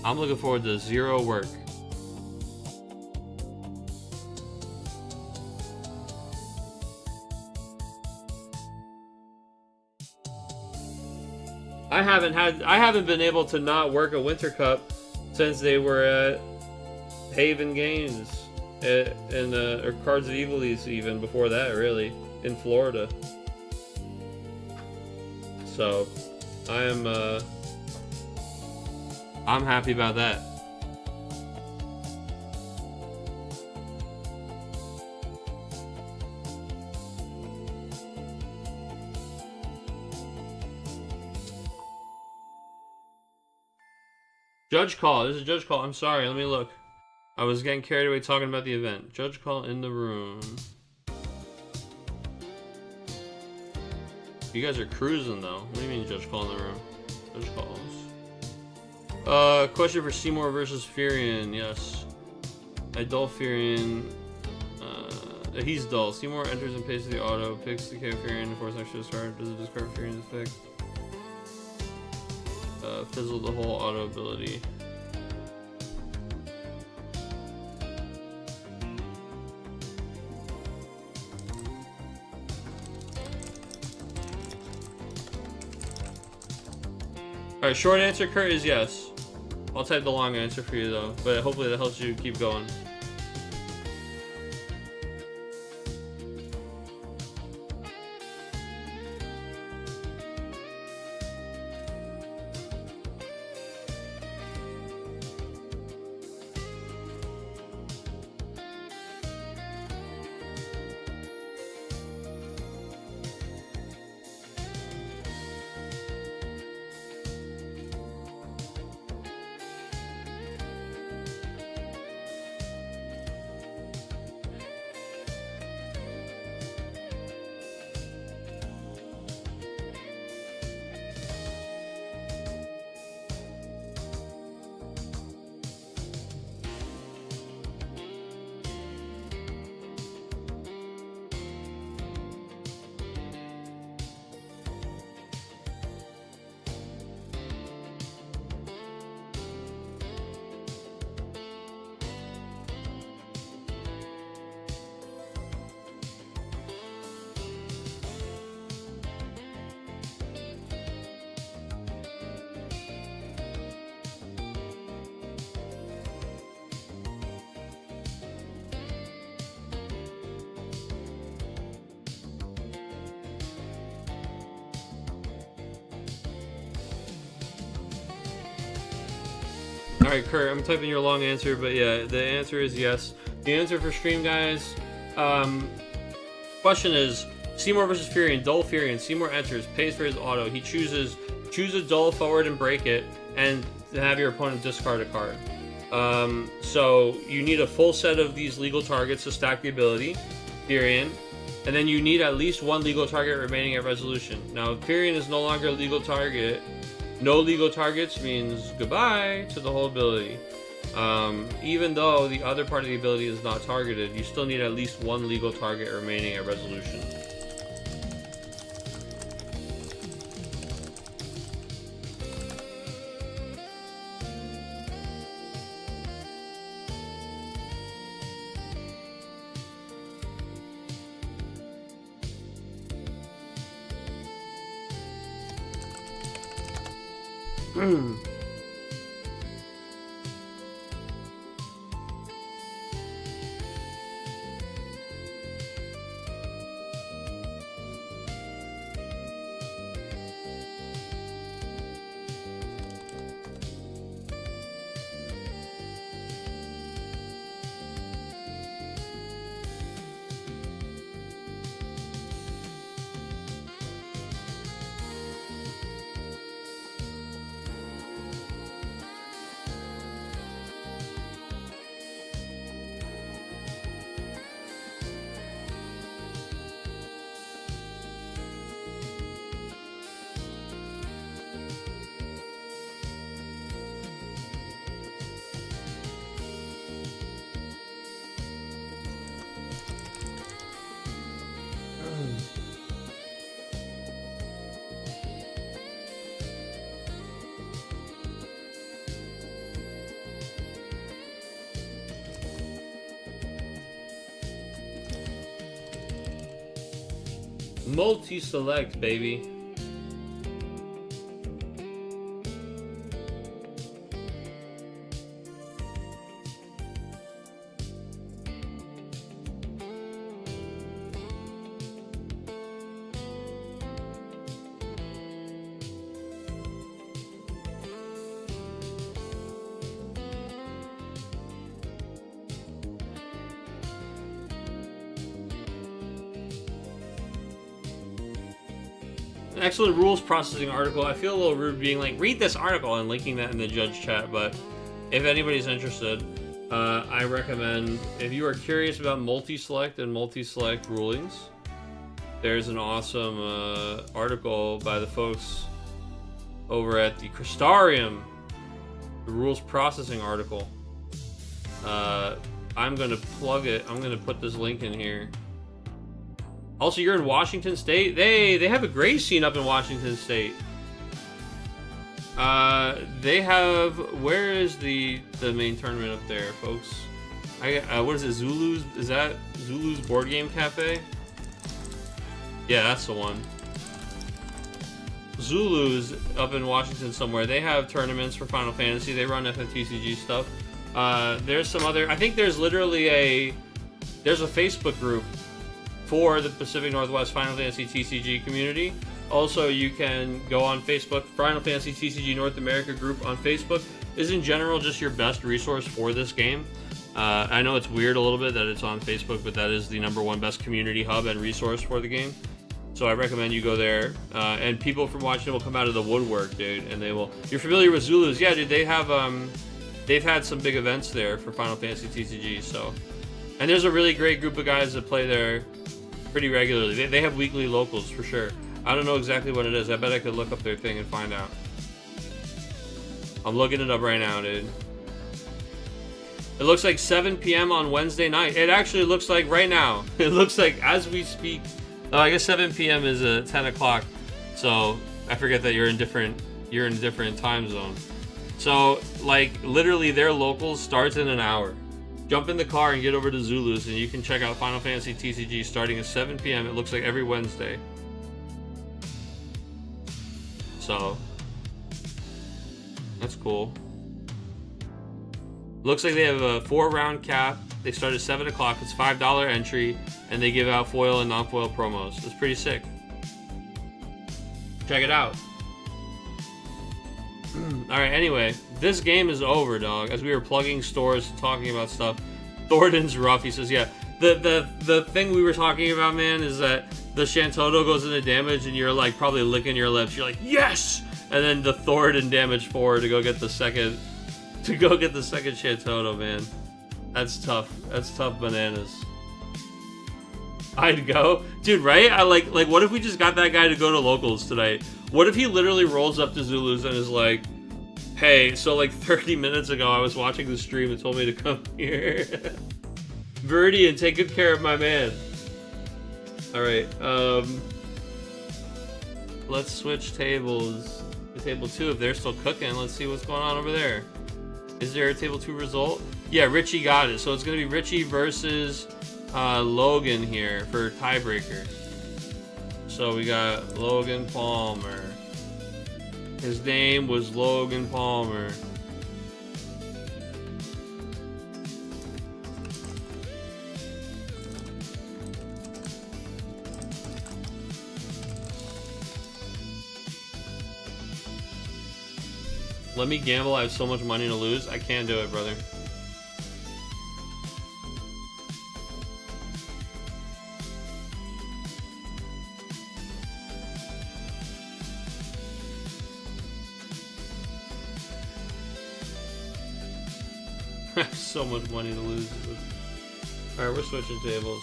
I'm looking forward to 0 work. I haven't been able to not work a Winter Cup since they were at Haven Games or Cards of Evilise, even before that, really, in Florida. So I'm happy about that. Judge call. There's a judge call. I'm sorry. Let me look. I was getting carried away talking about the event. Judge call in the room. You guys are cruising, though. What do you mean judge call in the room? Judge calls. Question for Seymour versus Furion. Yes. I dull Furion. He's dull. Seymour enters and pays the auto. Picks the KO Furion and forces extra discard. Does it discard Furion's effect? Fizzle the whole auto ability. Alright, short answer, Kurt, is yes. I'll type the long answer for you, though. But hopefully that helps you keep going. Alright, Kurt, I'm typing your long answer, but yeah, the answer is yes. The answer for stream, guys, question is, Seymour versus Furion, dull Furion. Seymour enters, pays for his auto. He choose a dull forward and break it, and have your opponent discard a card. So you need a full set of these legal targets to stack the ability, Furion, and then you need at least one legal target remaining at resolution. Now, if Furion is no longer a legal target, no legal targets means goodbye to the whole ability. Even though the other part of the ability is not targeted, you still need at least one legal target remaining at resolution. Multi-select, baby. Excellent rules processing article. I feel a little rude being like, read this article and linking that in the judge chat, but if anybody's interested, I recommend, if you are curious about multi-select and multi-select rulings, there's an awesome article by the folks over at the Crystarium, the rules processing article. I'm going to plug it. I'm going to put this link in here. Also, you're in Washington State? They have a great scene up in Washington State. They have... Where is the main tournament up there, folks? What is it, Zulu's? Is that Zulu's Board Game Cafe? Yeah, that's the one. Zulu's up in Washington somewhere. They have tournaments for Final Fantasy. They run FFTCG stuff. There's some other... I think there's literally there's a Facebook group for the Pacific Northwest Final Fantasy TCG community. Also, you can go on Facebook. Final Fantasy TCG North America group on Facebook is in general just your best resource for this game. I know it's weird a little bit that it's on Facebook, but that is the #1 best community hub and resource for the game. So I recommend you go there. And people from Washington will come out of the woodwork, dude, and they will... You're familiar with Zulus? Yeah, dude, they have... they've had some big events there for Final Fantasy TCG, so... And there's a really great group of guys that play there pretty regularly. They have weekly locals for sure. I don't know exactly what it is. I bet I could look up their thing and find out. I'm looking it up right now, dude. It looks like 7 p.m. on Wednesday night. It actually looks like right now. It looks like as we speak. Oh, I guess 7 p.m. is 10 o'clock. So I forget that you're in a different time zone. So like literally their locals starts in an hour. Jump in the car and get over to Zulu's, and you can check out Final Fantasy TCG starting at 7 p.m. It looks like every Wednesday. So, that's cool. Looks like they have a 4-round cap. They start at 7 o'clock. It's $5 entry, and they give out foil and non-foil promos. It's pretty sick. Check it out. Alright, anyway, This game is over, dog. As we were plugging stores and talking about stuff, Thornton's rough. He says, yeah. The thing we were talking about, man, is that the Shantoto goes into damage and you're like probably licking your lips. You're like, yes! And then the Thornton damage 4 to go get the second Shantoto, man. That's tough. That's tough bananas. I'd go. Dude, right? I like what if we just got that guy to go to locals tonight? What if he literally rolls up to Zulu's and is like, hey, so like 30 minutes ago I was watching the stream and told me to come here. Birdie, and take good care of my man. Alright, let's switch tables to table 2 if they're still cooking. Let's see what's going on over there. Is there a table 2 result? Yeah, Richie got it. So it's going to be Richie versus Logan here for tiebreaker. So we got Logan Palmer. His name was Logan Palmer. Let me gamble. I have so much money to lose. I can't do it, brother. I have so much money to lose. Alright, we're switching tables.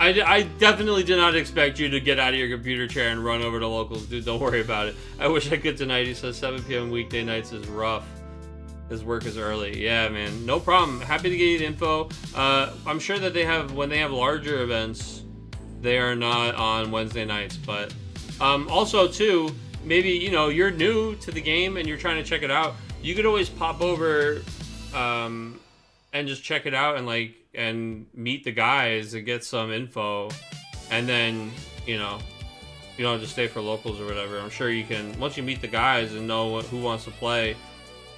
I definitely did not expect you to get out of your computer chair and run over to locals, dude. Don't worry about it. I wish I could tonight. He says 7 p.m. weekday nights is rough. His work is early. Yeah, man. No problem. Happy to get you the info. I'm sure that when they have larger events, they are not on Wednesday nights. But also, too, maybe, you know, you're new to the game and you're trying to check it out. You could always pop over and just check it out and meet the guys and get some info, and then you don't just stay for locals or whatever. I'm sure you can, once you meet the guys and know who wants to play,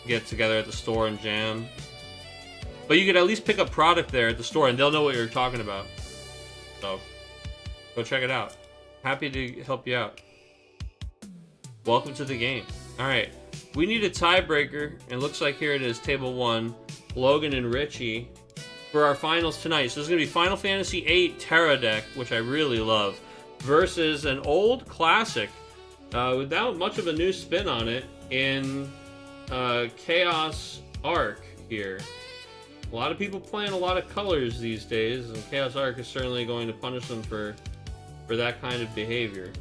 get together at the store and jam. But you could at least pick up product there at the store and they'll know what you're talking about. So go check it out. Happy to help you out. Welcome to the game. Alright, we need a tiebreaker, and looks like here it is, table 1, Logan and Richie, for our finals tonight. So this is going to be Final Fantasy VIII Terra deck, which I really love, versus an old classic without much of a new spin on it in Chaos Arc here. A lot of people playing a lot of colors these days, and Chaos Arc is certainly going to punish them for that kind of behavior.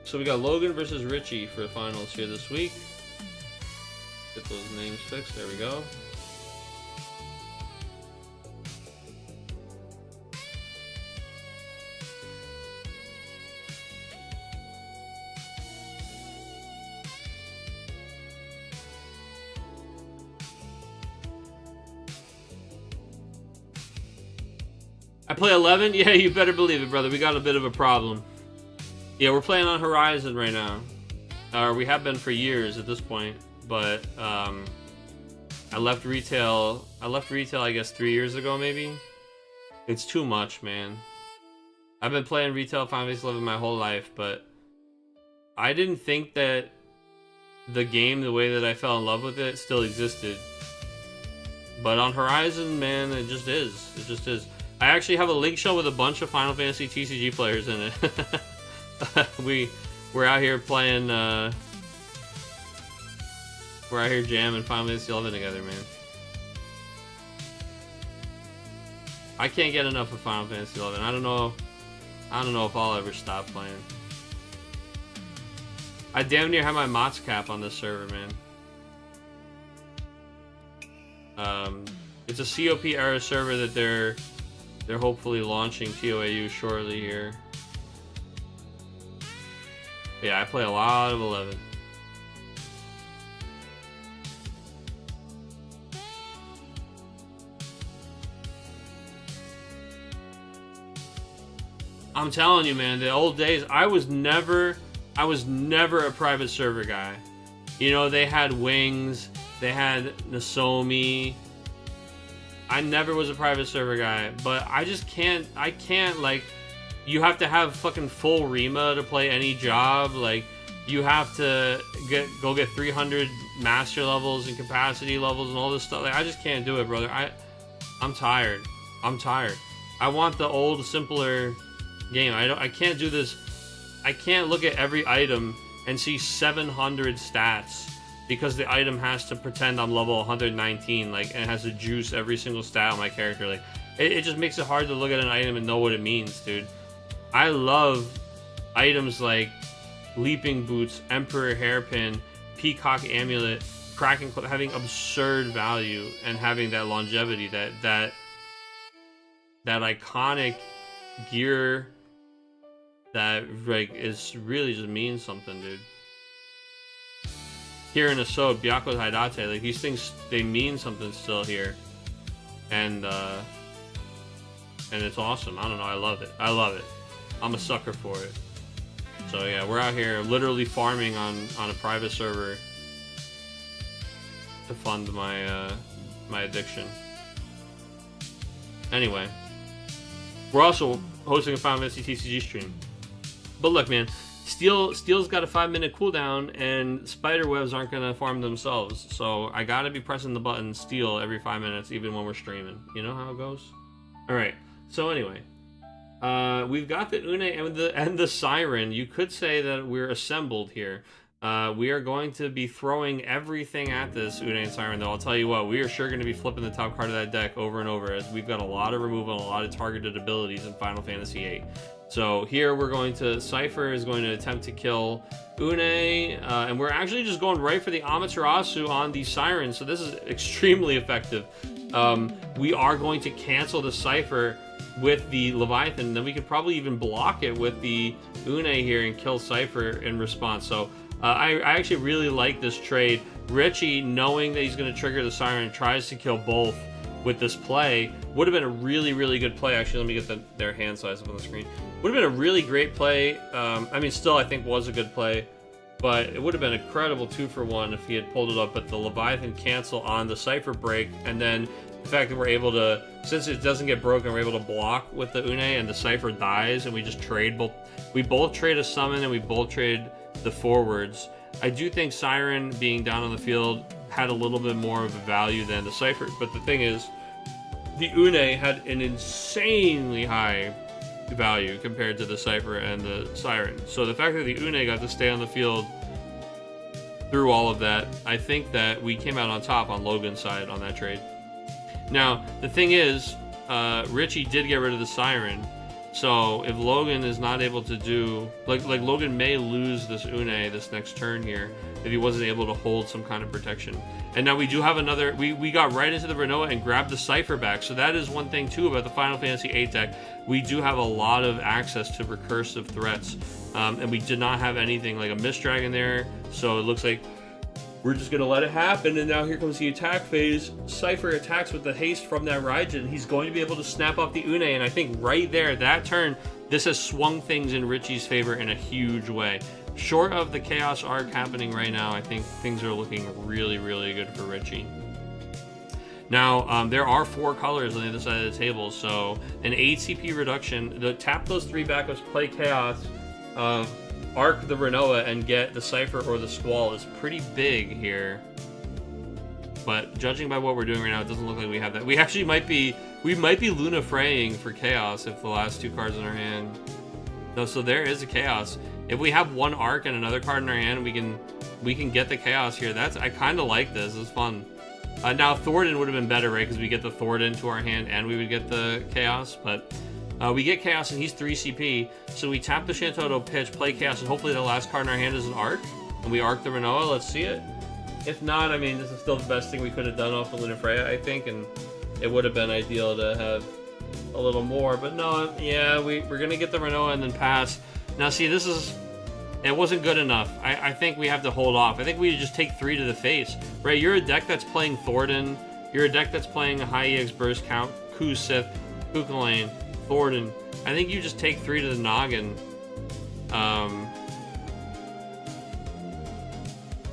So we got Logan versus Richie for the finals here this week. Get those names fixed. There we go. I play 11? Yeah, you better believe it, brother. We got a bit of a problem. Yeah, we're playing on Horizon right now. We have been for years at this point, but I left retail, I guess 3 years ago, maybe. It's too much, man. I've been playing retail Final Fantasy 11 my whole life, but I didn't think that the game, the way that I fell in love with it, still existed. But on Horizon, man, it just is. It just is. I actually have a link show with a bunch of Final Fantasy TCG players in it. We're out here playing, we're out here jamming Final Fantasy 11 together, man. I can't get enough of Final Fantasy 11. I don't know if I'll ever stop playing. I damn near have my mods cap on this server, man. It's a COP era server that they're hopefully launching TOAU shortly here. Yeah, I play a lot of 11. I'm telling you, man, the old days, I was never a private server guy. You know, they had wings, They had Nasomi. I never was a private server guy, but I just can't. I can't, like, you have to have fucking full Rima to play any job. Like, you have to go get 300 master levels and capacity levels and all this stuff. Like, I just can't do it, brother. I'm tired. I'm tired. I want the old, simpler game. I can't do this. I can't look at every item and see 700 stats because the item has to pretend I'm level 119, like, and it has to juice every single stat on my character. Like, it just makes it hard to look at an item and know what it means, dude. I love items like Leaping Boots, Emperor Hairpin, Peacock Amulet, Kraken Club, having absurd value and having that longevity, that iconic gear that, like, is really just means something, dude. Here in Asod, Byaku's Hideout, like, these things, they mean something still here, and it's awesome. I don't know, I love it. I love it. I'm a sucker for it. So yeah, we're out here literally farming on a private server to fund my my addiction. Anyway, we're also hosting a Final Fantasy TCG stream. But look, man, Steel's got a 5-minute cooldown, and spider webs aren't gonna farm themselves. So I gotta be pressing the button Steel every 5 minutes, even when we're streaming. You know how it goes. All right. So anyway, we've got the Une and the Siren. You could say that we're assembled here. We are going to be throwing everything at this Une and Siren, though. I'll tell you what, we are sure going to be flipping the top card of that deck over and over, as we've got a lot of removal and a lot of targeted abilities in Final Fantasy VIII. So here we're going to, Cypher is going to attempt to kill Une, and we're actually just going right for the Amaterasu on the Siren, so this is extremely effective. We are going to cancel the Cypher with the Leviathan, then we could probably even block it with the Une here and kill Cypher in response. So I actually really like this trade. Richie, knowing that he's going to trigger the Siren, tries to kill both with this play. Would have been a really, really good play. Actually, let me get their hand size up on the screen. Would have been a really great play. I mean, still, I think was a good play, but it would have been an incredible 2-for-1 if he had pulled it up. But the Leviathan cancel on the Cypher break, and then the fact that we're able to, since it doesn't get broken, we're able to block with the Une, and the Cypher dies, and we just trade both. We both trade a summon, and we both trade the forwards. I do think Siren being down on the field had a little bit more of a value than the Cypher, but the thing is, the Une had an insanely high value compared to the Cypher and the Siren. So the fact that the Une got to stay on the field through all of that, I think that we came out on top on Logan's side on that trade. Now, the thing is, Richie did get rid of the Siren, so if Logan is not able to do, like Logan may lose this Une this next turn here if he wasn't able to hold some kind of protection. And now we do have another, we got right into the Renoa and grabbed the Cypher back, so that is one thing too about the Final Fantasy VIII deck. We do have a lot of access to recursive threats, and we did not have anything like a Mist Dragon there, so it looks like we're just going to let it happen. And now here comes the attack phase. Cypher attacks with the haste from that Raijin. He's going to be able to snap off the Une, and I think right there, that turn, this has swung things in Richie's favor in a huge way. Short of the Chaos arc happening right now, I think things are looking really, really good for Richie. Now, there are 4 colors on the other side of the table, so an 8 CP reduction. Tap those 3 backups, play Chaos, arc the Renoa, and get the Cypher or the Squall is pretty big here. But judging by what we're doing right now, it doesn't look like we have that. We actually might be Luna Freying for Chaos if the last 2 cards in our hand. No, so there is a Chaos. If we have 1 arc and another card in our hand, we can get the Chaos here. I kind of like this. It's fun. Now Thornton would have been better, right? Because we get the Thornton to our hand and we would get the Chaos, but we get Chaos and he's 3 CP, so we tap the Shantoto pitch, play Chaos, and hopefully the last card in our hand is an arc, and we arc the Renoa. Let's see it. If not, I mean, this is still the best thing we could have done off of Lunafreya, I think, and it would have been ideal to have a little more, but no, yeah, we're going to get the Renoa and then pass. Now, see, it wasn't good enough. I think we have to hold off. I think we just take 3 to the face, right? You're a deck that's playing Thornton. You're a deck that's playing a high EX burst count, Ku Sith, Kukulane, Thornton. I think you just take 3 to the noggin.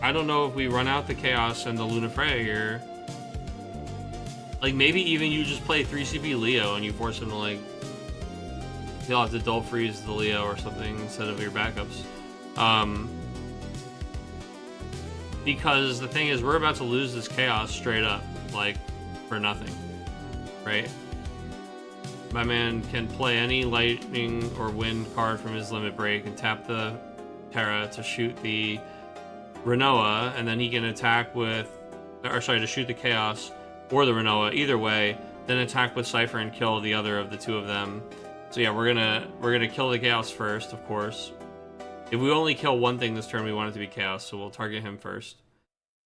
I don't know if we run out the Chaos and the Lunafreya here. Like, maybe even you just play 3CP Leo and you force him to, like... He'll have to dull freeze the Leo or something instead of your backups. Because the thing is, we're about to lose this Chaos straight up, like, for nothing. Right? My man can play any Lightning or Wind card from his limit break and tap the Terra to shoot the Renoa, and then he can attack with... Or, sorry, to shoot the Chaos or the Renoa, either way, then attack with Cypher and kill the other of the two of them. So yeah, we're gonna kill the Chaos first, of course. If we only kill one thing this turn, we want it to be Chaos, so we'll target him first.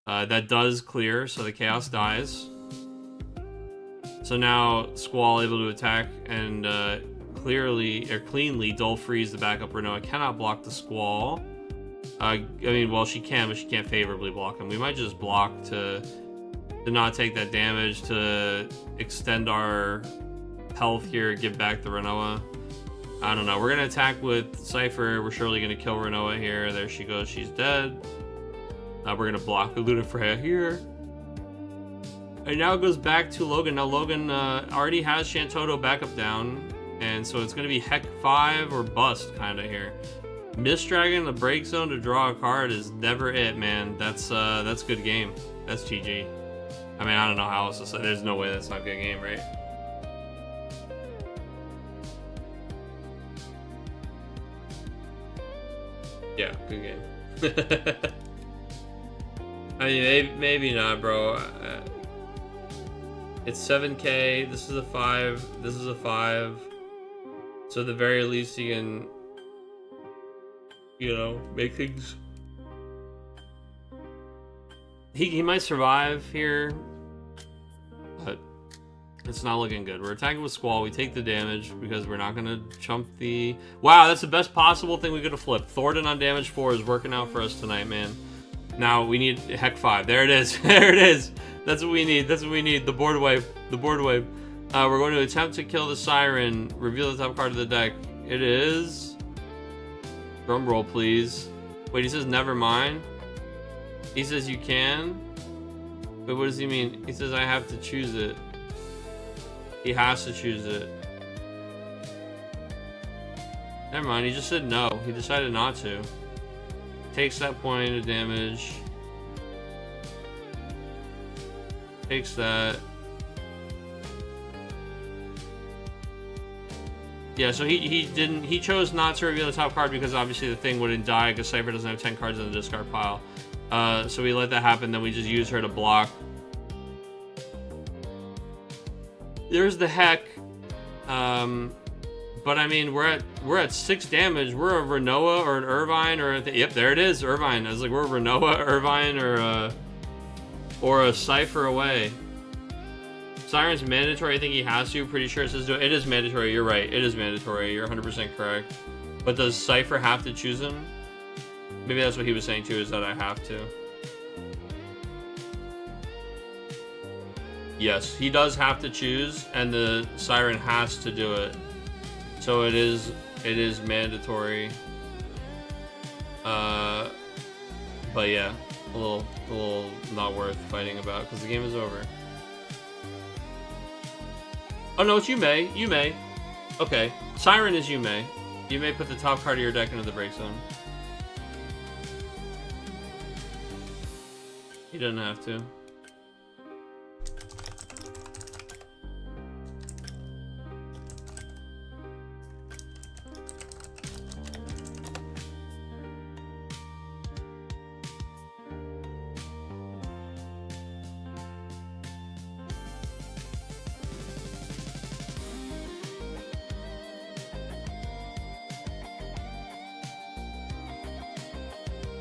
That does clear, so the Chaos dies. So now Squall able to attack and cleanly dull freeze the backup Renoa. Cannot block the Squall. I mean, well, she can, but she can't favorably block him. We might just block to not take that damage, to extend our health here, give back the Renoa. I don't know. We're going to attack with Cypher. We're surely going to kill Renoa here. There she goes. She's dead. We're going to block the Lunafreya here. And now it goes back to Logan. Now Logan already has Shantoto backup down. And so it's going to be Heck 5 or bust kind of here. Mist Dragon, the break zone to draw a card is never it, man. That's good game. That's GG. I mean, I don't know how else to say. There's no way that's not good game, right? Yeah, good game. I mean, maybe not, bro. It's 7K. This is a 5. This is a 5. So at the very least, you can, you know, make things. He might survive here, but it's not looking good. We're attacking with Squall. We take the damage because we're not gonna chump the. Wow, that's the best possible thing we could have flipped. Thornton on damage 4 is working out for us tonight, man. Now we need Heck 5. There it is. There it is. That's what we need. That's what we need. The board wipe. The board wipe. We're going to attempt to kill the Siren. Reveal the top card of the deck. It is. Drum roll, please. Wait, he says never mind. He says you can. But what does he mean? He says I have to choose it. He has to choose it. Never mind. He just said no. He decided not to. Takes that point of damage. Takes that. Yeah, so he chose not to reveal the top card because obviously the thing wouldn't die because Cypher doesn't have 10 cards in the discard pile. So we let that happen, then we just use her to block. There's the Heck. But I mean, we're at 6 damage. We're a Renoa or an Irvine or yep, there it is, Irvine. I was like, we're a Renoa, Irvine, or a Cypher away. Siren's mandatory. I think he has to. Pretty sure it says it is mandatory. You're right. It is mandatory. You're 100% correct. But does Cypher have to choose him? Maybe that's what he was saying too, is that I have to. Yes, he does have to choose, and the Siren has to do it. So it is mandatory. But yeah, a little not worth fighting about because the game is over. Oh no, it's Yume. Yume. Okay, Siren is Yume. You may put the top card of your deck into the break zone. He doesn't have to.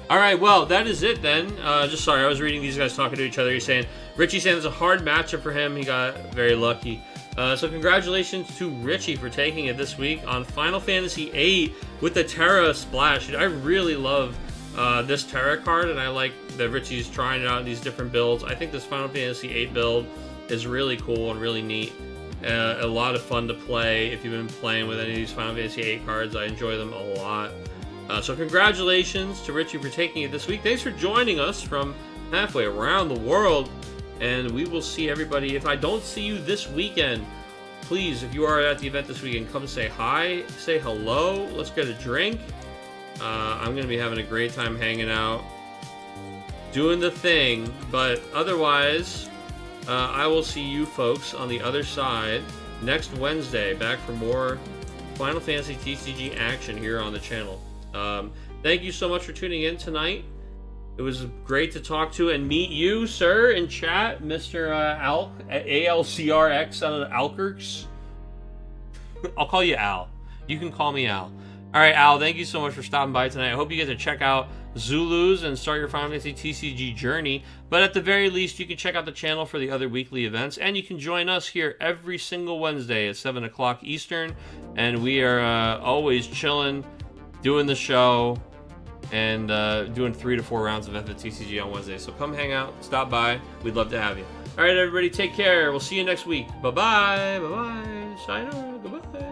All right, well, that is it then. Just sorry, I was reading these guys talking to each other. He's saying, Richie saying it's a hard matchup for him. He got very lucky. So congratulations to Richie for taking it this week on Final Fantasy VIII with the Terra Splash. I really love this Terra card, and I like that Richie's trying it out in these different builds. I think this Final Fantasy VIII build is really cool and really neat. A lot of fun to play if you've been playing with any of these Final Fantasy VIII cards. I enjoy them a lot. So congratulations to Richie for taking it this week. Thanks for joining us from halfway around the world. And we will see everybody. If I don't see you this weekend, please, if you are at the event this weekend, come say hi, say hello. Let's get a drink. I'm going to be having a great time hanging out, doing the thing. But otherwise, I will see you folks on the other side next Wednesday, back for more Final Fantasy TCG action here on the channel. Thank you so much for tuning in tonight. It was great to talk to and meet you, sir, in chat, Mr. Alk, ALCRX out of the Alkerks. I'll call you Al. You can call me Al. All right, Al, thank you so much for stopping by tonight. I hope you get to check out Zulus and start your Final Fantasy TCG journey. But at the very least, you can check out the channel for the other weekly events, and you can join us here every single Wednesday at 7 o'clock Eastern. And we are always chilling, doing the show, and doing 3 to 4 rounds of FFTCG on Wednesday. So come hang out, stop by. We'd love to have you. All right, everybody, take care. We'll see you next week. Bye-bye. Bye-bye. Sayonara. Goodbye.